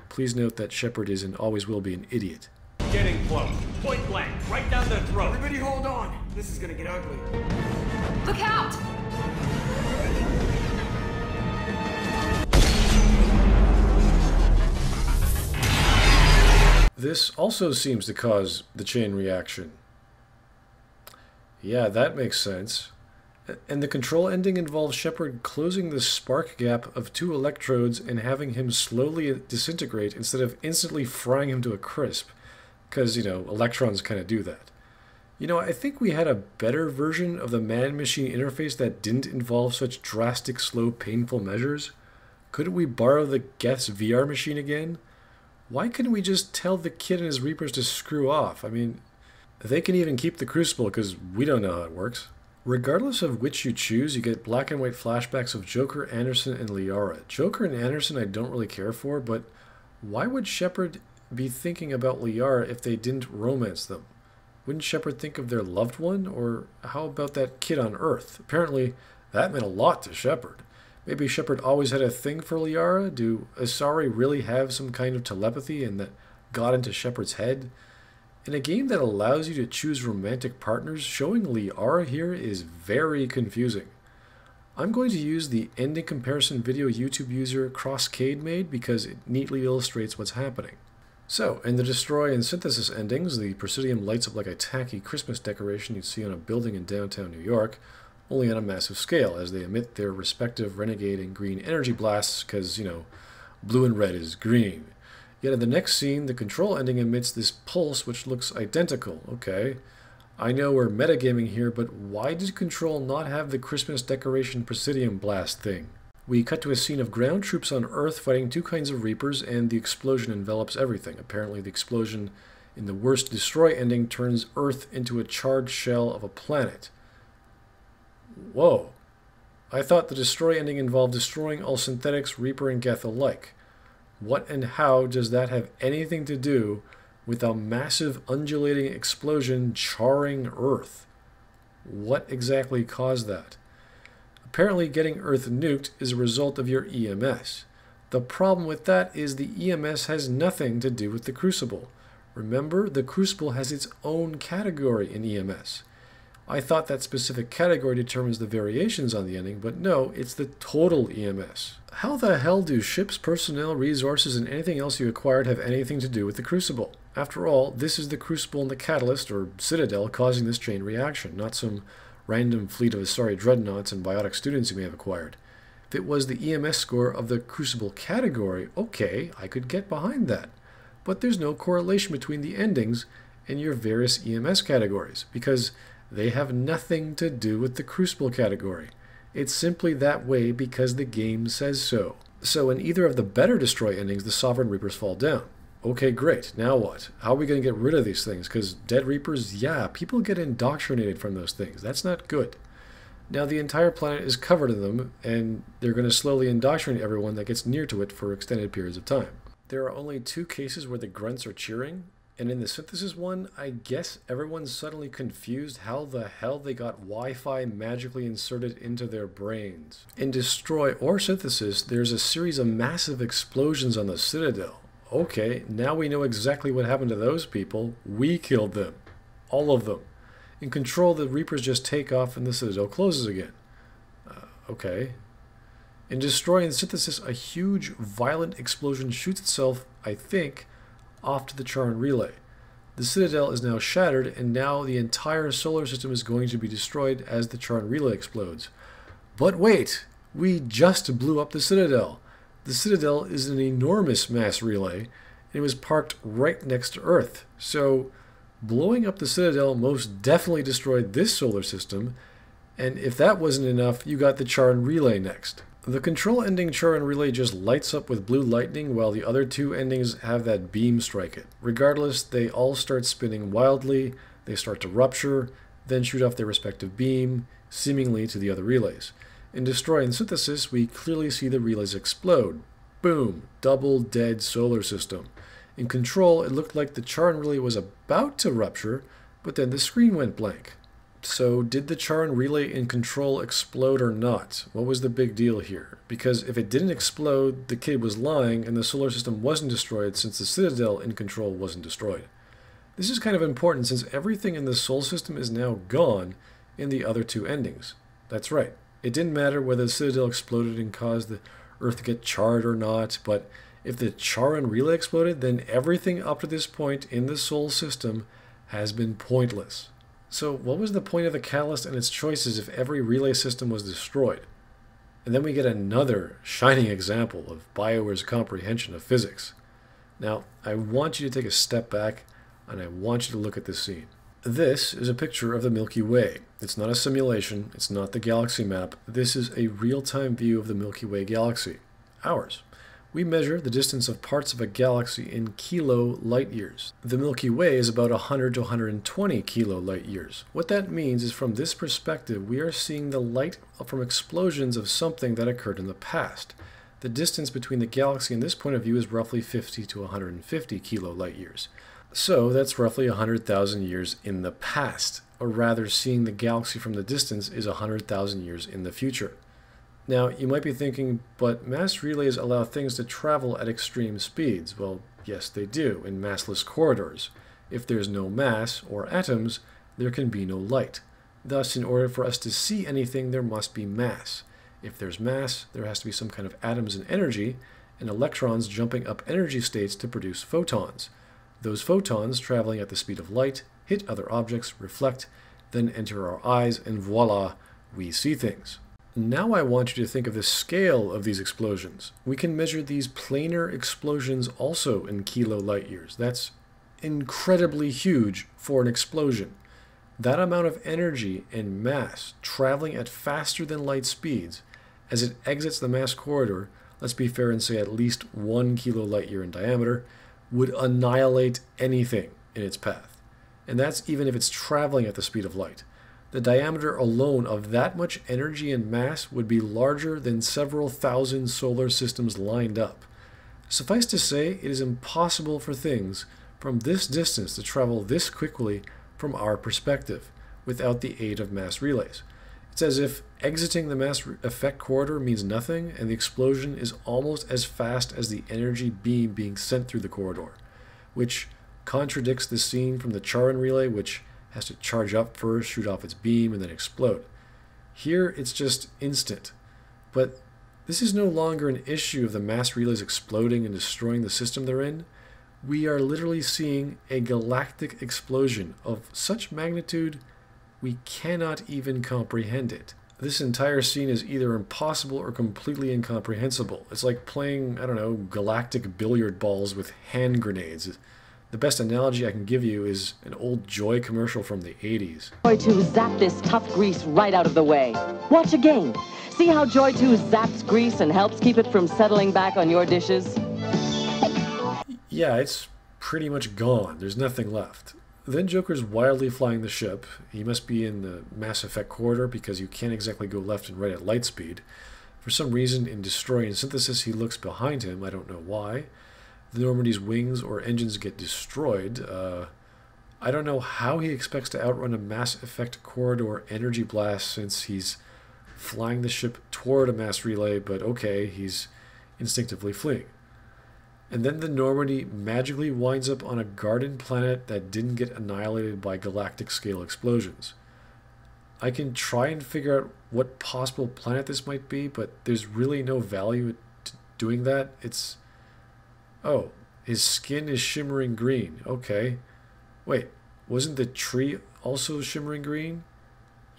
Please note that Shepard is and always will be an idiot. Getting close. Point blank. Right down the throat. Everybody hold on. This is gonna get ugly. Look out! This also seems to cause the chain reaction. Yeah, that makes sense. And the control ending involves Shepard closing the spark gap of two electrodes and having him slowly disintegrate instead of instantly frying him to a crisp. because, you know, electrons kind of do that. You know, I think we had a better version of the man-machine interface that didn't involve such drastic, slow, painful measures. Couldn't we borrow the Geth's VR machine again? Why couldn't we just tell the kid and his Reapers to screw off? I mean, they can even keep the Crucible because we don't know how it works. Regardless of which you choose, you get black and white flashbacks of Joker, Anderson, and Liara. Joker and Anderson I don't really care for, but why would Shepard be thinking about Liara if they didn't romance them? Wouldn't Shepard think of their loved one? Or how about that kid on Earth? Apparently, that meant a lot to Shepard. Maybe Shepard always had a thing for Liara? Do Asari really have some kind of telepathy and that got into Shepard's head? In a game that allows you to choose romantic partners, showing Liara here is very confusing. I'm going to use the ending comparison video YouTube user Crosscade made because it neatly illustrates what's happening. So, in the Destroy and Synthesis endings, the Presidium lights up like a tacky Christmas decoration you'd see on a building in downtown New York, only on a massive scale, as they emit their respective renegade and green energy blasts, because, you know, blue and red is green. Yet in the next scene, the Control ending emits this pulse which looks identical. Okay, I know we're metagaming here, but why did Control not have the Christmas decoration Presidium blast thing? We cut to a scene of ground troops on Earth fighting two kinds of Reapers, and the explosion envelops everything. Apparently the explosion in the worst Destroy ending turns Earth into a charred shell of a planet. Whoa. I thought the Destroy ending involved destroying all synthetics, Reaper and Geth alike. What and how does that have anything to do with a massive undulating explosion charring Earth? What exactly caused that? Apparently getting Earth nuked is a result of your EMS. The problem with that is the EMS has nothing to do with the Crucible. Remember, the Crucible has its own category in EMS. I thought that specific category determines the variations on the ending, but no, it's the total EMS. How the hell do ships, personnel, resources, and anything else you acquired have anything to do with the Crucible? After all, this is the Crucible and the Catalyst, or Citadel, causing this chain reaction, not some random fleet of Asari dreadnoughts and biotic students you may have acquired. If it was the EMS score of the Crucible category, okay, I could get behind that. But there's no correlation between the endings and your various EMS categories, because they have nothing to do with the Crucible category. It's simply that way because the game says so. So in either of the better Destroy endings, the Sovereign Reapers fall down. Okay, great. Now what? How are we going to get rid of these things? Because dead Reapers, yeah, people get indoctrinated from those things. That's not good. Now the entire planet is covered in them, and they're going to slowly indoctrinate everyone that gets near to it for extended periods of time. There are only 2 cases where the grunts are cheering, and in the Synthesis one, I guess everyone's suddenly confused how the hell they got Wi-Fi magically inserted into their brains. In Destroy or Synthesis, there's a series of massive explosions on the Citadel. Okay, now we know exactly what happened to those people. We killed them. All of them. In Control, the Reapers just take off and the Citadel closes again. Okay. In Destroy and Synthesis, a huge, violent explosion shoots itself, I think, off to the Charn Relay. The Citadel is now shattered, and now the entire solar system is going to be destroyed as the Charn Relay explodes. But wait! We just blew up the Citadel. The Citadel is an enormous mass relay, and it was parked right next to Earth. So, blowing up the Citadel most definitely destroyed this solar system, and if that wasn't enough, you got the Charn Relay next. The Control ending Charn Relay just lights up with blue lightning, while the other 2 endings have that beam strike it. Regardless, they all start spinning wildly, they start to rupture, then shoot off their respective beam, seemingly to the other relays. In Destroy and Synthesis, we clearly see the relays explode. Boom! Double dead solar system. In Control, it looked like the Charn Relay was about to rupture, but then the screen went blank. So, did the Charn Relay in Control explode or not? What was the big deal here? Because if it didn't explode, the kid was lying, and the solar system wasn't destroyed since the Citadel in Control wasn't destroyed. This is kind of important since everything in the Sol system is now gone in the other 2 endings. That's right. It didn't matter whether the Citadel exploded and caused the Earth to get charred or not, but if the Charn Relay exploded, then everything up to this point in the Sol system has been pointless. So what was the point of the Catalyst and its choices if every relay system was destroyed? And then we get another shining example of BioWare's comprehension of physics. Now, I want you to take a step back. and I want you to look at this scene. This is a picture of the Milky Way. It's not a simulation, it's not the galaxy map. This is a real-time view of the Milky Way galaxy, ours. We measure the distance of parts of a galaxy in kilo light years. The Milky Way is about 100 to 120 kilo light years. What that means is from this perspective, we are seeing the light from explosions of something that occurred in the past. The distance between the galaxy and this point of view is roughly 50 to 150 kilo light years. So that's roughly 100,000 years in the past, or rather seeing the galaxy from the distance is 100,000 years in the future. Now, you might be thinking, but mass relays allow things to travel at extreme speeds. Well, yes, they do, in massless corridors. If there's no mass, or atoms, there can be no light. Thus, in order for us to see anything, there must be mass. If there's mass, there has to be some kind of atoms and energy, and electrons jumping up energy states to produce photons. Those photons, traveling at the speed of light, hit other objects, reflect, then enter our eyes, and voila, we see things. Now I want you to think of the scale of these explosions. We can measure these planar explosions also in kilo light years. That's incredibly huge for an explosion. That amount of energy and mass traveling at faster than light speeds as it exits the mass corridor, let's be fair and say at least 1 kilo light year in diameter, would annihilate anything in its path. And that's even if it's traveling at the speed of light. The diameter alone of that much energy and mass would be larger than several thousand solar systems lined up. Suffice to say, it is impossible for things from this distance to travel this quickly from our perspective without the aid of mass relays. It's as if exiting the mass effect corridor means nothing, and the explosion is almost as fast as the energy beam being sent through the corridor, which contradicts the scene from the Charon relay, which has to charge up first, shoot off its beam, and then explode. Here, it's just instant. But this is no longer an issue of the mass relays exploding and destroying the system they're in. We are literally seeing a galactic explosion of such magnitude we cannot even comprehend it. This entire scene is either impossible or completely incomprehensible. It's like playing, I don't know, galactic billiard balls with hand grenades. The best analogy I can give you is an old Joy commercial from the 80s. Joy 2 zap this tough grease right out of the way. Watch again. See how Joy 2 zaps grease and helps keep it from settling back on your dishes? Yeah, it's pretty much gone. There's nothing left. Then Joker's wildly flying the ship. He must be in the Mass Effect corridor because you can't exactly go left and right at light speed. For some reason, in Destroy and Synthesis, he looks behind him. I don't know why. The Normandy's wings or engines get destroyed. I don't know how he expects to outrun a Mass Effect corridor energy blast since he's flying the ship toward a mass relay, but okay, he's instinctively fleeing. And then the Normandy magically winds up on a garden planet that didn't get annihilated by galactic-scale explosions. I can try and figure out what possible planet this might be, but there's really no value to doing that. It's... Oh, his skin is shimmering green. Okay. Wait, wasn't the tree also shimmering green?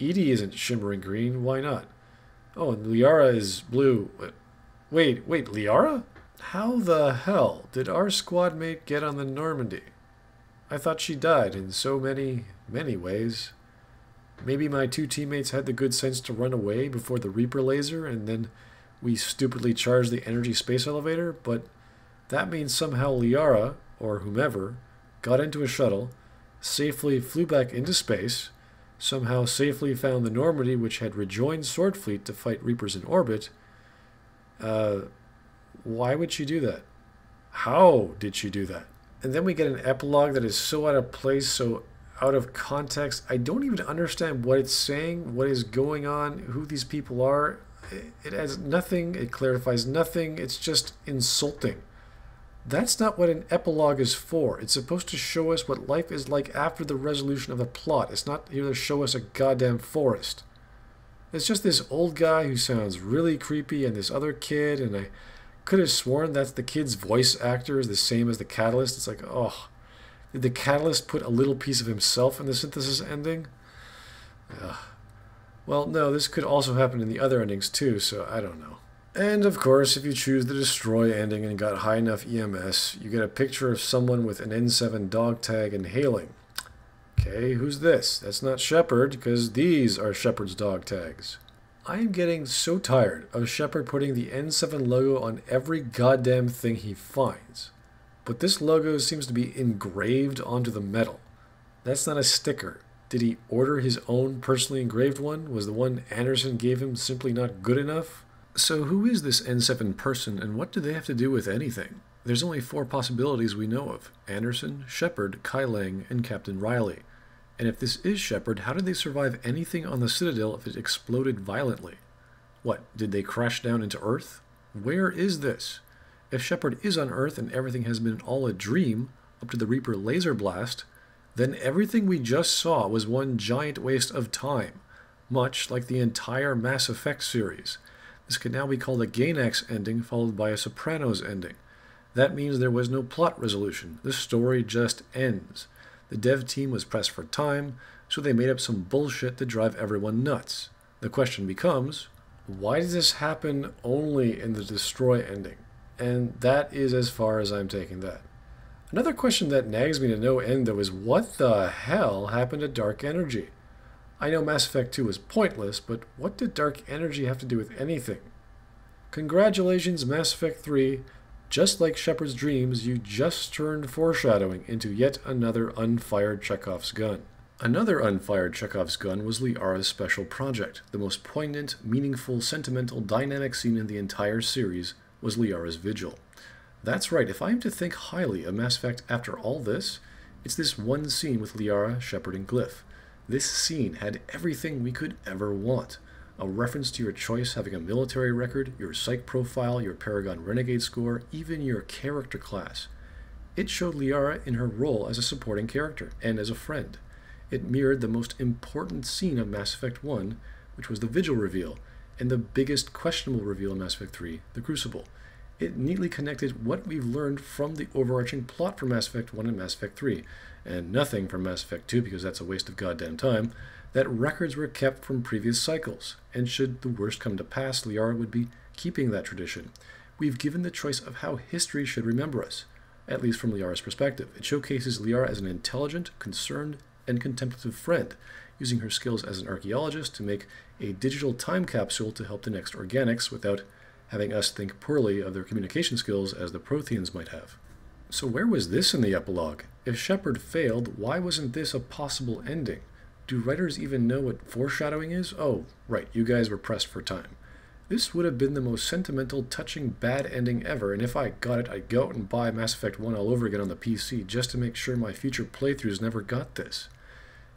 Edie isn't shimmering green. Why not? Oh, and Liara is blue. Wait, Liara? How the hell did our squad mate get on the Normandy? I thought she died in so many ways. Maybe my two teammates had the good sense to run away before the Reaper laser, and then we stupidly charged the energy space elevator, but that means somehow Liara, or whomever, got into a shuttle, safely flew back into space, somehow safely found the Normandy, which had rejoined Swordfleet to fight Reapers in orbit. Why would she do that? How did she do that? And then we get an epilogue that is so out of place, so out of context. I don't even understand what it's saying, what is going on, who these people are. It adds nothing, it clarifies nothing, it's just insulting. That's not what an epilogue is for. It's supposed to show us what life is like after the resolution of a plot. It's not here to show us a goddamn forest. It's just this old guy who sounds really creepy and this other kid, and I could have sworn that's the kid's voice actor is the same as the Catalyst. It's like, oh, did the Catalyst put a little piece of himself in the Synthesis ending? Ugh. Well, no, this could also happen in the other endings too, so I don't know. And of course, if you choose the destroy ending and got high enough EMS, you get a picture of someone with an N7 dog tag and hailing. Okay, who's this? That's not Shepard, because these are Shepard's dog tags. I am getting so tired of Shepard putting the N7 logo on every goddamn thing he finds. But this logo seems to be engraved onto the metal. That's not a sticker. Did he order his own personally engraved one? Was the one Anderson gave him simply not good enough? So who is this N7 person, and what do they have to do with anything? There's only 4 possibilities we know of: Anderson, Shepard, Kai Lang, and Captain Riley. And if this is Shepard, how did they survive anything on the Citadel if it exploded violently? What, did they crash down into Earth? Where is this? If Shepard is on Earth and everything has been all a dream, up to the Reaper laser blast, then everything we just saw was one giant waste of time, much like the entire Mass Effect series. This could now be called a Gainax ending followed by a Sopranos ending. That means there was no plot resolution. The story just ends. The dev team was pressed for time, so they made up some bullshit to drive everyone nuts. The question becomes, why does this happen only in the destroy ending? And that is as far as I'm taking that. Another question that nags me to no end, though, is what the hell happened to Dark Energy? I know Mass Effect 2 was pointless, but what did Dark Energy have to do with anything? Congratulations, Mass Effect 3. Just like Shepard's dreams, you just turned foreshadowing into yet another unfired Chekhov's gun. Another unfired Chekhov's gun was Liara's special project. The most poignant, meaningful, sentimental, dynamic scene in the entire series was Liara's vigil. That's right, if I am to think highly of Mass Effect after all this, it's this one scene with Liara, Shepard, and Glyph. This scene had everything we could ever want. A reference to your choice having a military record, your psych profile, your Paragon Renegade score, even your character class. It showed Liara in her role as a supporting character and as a friend. It mirrored the most important scene of Mass Effect 1, which was the Vigil reveal, and the biggest questionable reveal in Mass Effect 3, the Crucible. It neatly connected what we've learned from the overarching plot for Mass Effect 1 and Mass Effect 3, and nothing from Mass Effect 2 because that's a waste of goddamn time, that records were kept from previous cycles, and should the worst come to pass, Liara would be keeping that tradition. We've given the choice of how history should remember us, at least from Liara's perspective. It showcases Liara as an intelligent, concerned, and contemplative friend, using her skills as an archaeologist to make a digital time capsule to help the next organics without having us think poorly of their communication skills as the Protheans might have. So where was this in the epilogue? If Shepard failed, why wasn't this a possible ending? Do writers even know what foreshadowing is? Oh, right, you guys were pressed for time. This would have been the most sentimental, touching, bad ending ever, and if I got it, I'd go out and buy Mass Effect 1 all over again on the PC just to make sure my future playthroughs never got this.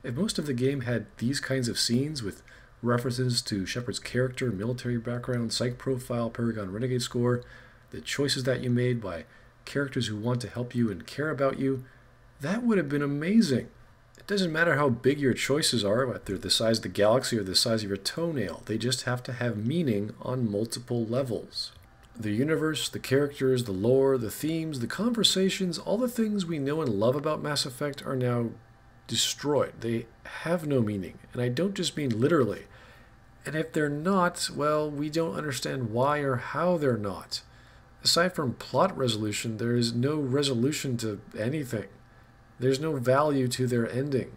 If most of the game had these kinds of scenes with references to Shepard's character, military background, psych profile, Paragon Renegade score, the choices that you made by characters who want to help you and care about you, that would have been amazing. It doesn't matter how big your choices are, whether they're the size of the galaxy or the size of your toenail, they just have to have meaning on multiple levels. The universe, the characters, the lore, the themes, the conversations, all the things we know and love about Mass Effect are now destroyed. They have no meaning, and I don't just mean literally. And if they're not, well, we don't understand why or how they're not. Aside from plot resolution, there is no resolution to anything. There's no value to their ending.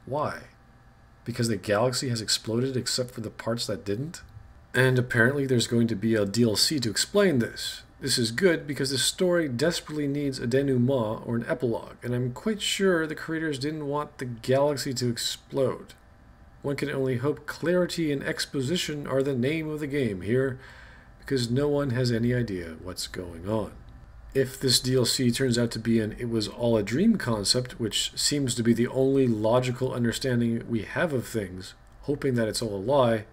Why? Because the galaxy has exploded except for the parts that didn't? And apparently there's going to be a DLC to explain this. This is good because the story desperately needs a denouement or an epilogue, and I'm quite sure the creators didn't want the galaxy to explode. One can only hope clarity and exposition are the name of the game here, because no one has any idea what's going on. If this DLC turns out to be an "it was all a dream" concept, which seems to be the only logical understanding we have of things, hoping that it's all a lie,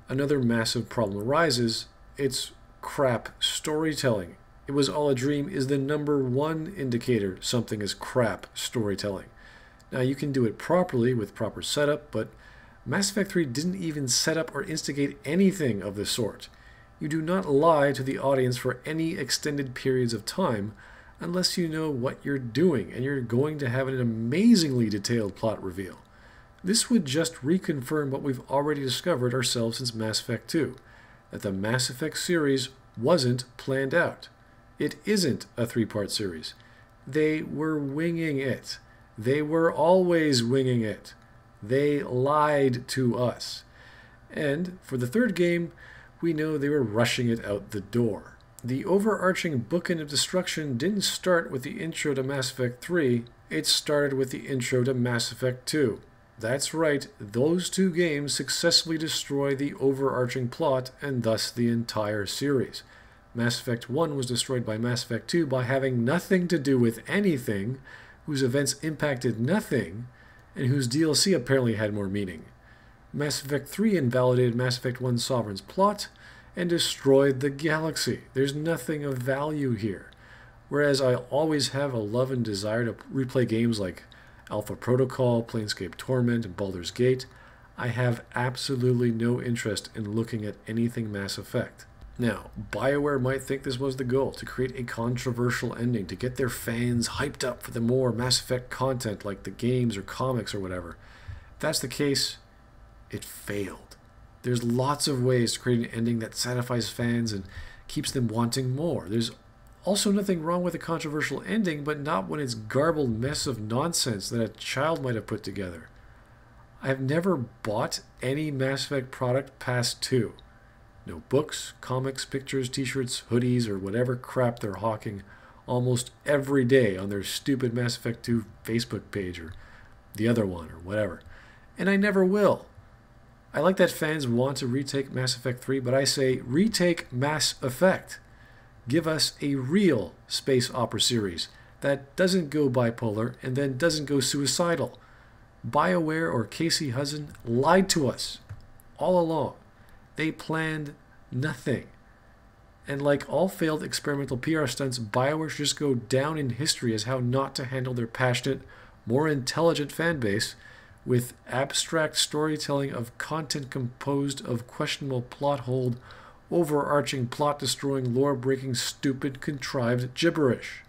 another massive problem arises. It's crap storytelling. "It was all a dream" is the #1 indicator something is crap storytelling. Now you can do it properly with proper setup, but Mass Effect 3 didn't even set up or instigate anything of the sort. You do not lie to the audience for any extended periods of time unless you know what you're doing and you're going to have an amazingly detailed plot reveal. This would just reconfirm what we've already discovered ourselves since Mass Effect 2, that the Mass Effect series wasn't planned out. It isn't a 3-part series. They were winging it. They were always winging it. They lied to us. And for the third game, we know they were rushing it out the door. The overarching bookend of destruction didn't start with the intro to Mass Effect 3, it started with the intro to Mass Effect 2. That's right, those two games successfully destroy the overarching plot and thus the entire series. Mass Effect 1 was destroyed by Mass Effect 2 by having nothing to do with anything, whose events impacted nothing, and whose DLC apparently had more meaning. Mass Effect 3 invalidated Mass Effect 1 Sovereign's plot and destroyed the galaxy. There's nothing of value here. Whereas I always have a love and desire to replay games like Alpha Protocol, Planescape Torment, and Baldur's Gate, I have absolutely no interest in looking at anything Mass Effect. Now, BioWare might think this was the goal, to create a controversial ending, to get their fans hyped up for the more Mass Effect content like the games or comics or whatever. If that's the case, it failed. There's lots of ways to create an ending that satisfies fans and keeps them wanting more. There's also nothing wrong with a controversial ending, but not when it's garbled mess of nonsense that a child might have put together. I've never bought any Mass Effect product past 2. No books, comics, pictures, t-shirts, hoodies, or whatever crap they're hawking almost every day on their stupid Mass Effect 2 Facebook page or the other one or whatever. And I never will. I like that fans want to retake Mass Effect 3, but I say retake Mass Effect. Give us a real space opera series that doesn't go bipolar and then doesn't go suicidal. BioWare or Casey Hudson lied to us all along. They planned nothing. And like all failed experimental PR stunts, BioWare should just go down in history as how not to handle their passionate, more intelligent fan base with abstract storytelling of content composed of questionable plot hold, overarching plot-destroying, lore-breaking, stupid, contrived gibberish.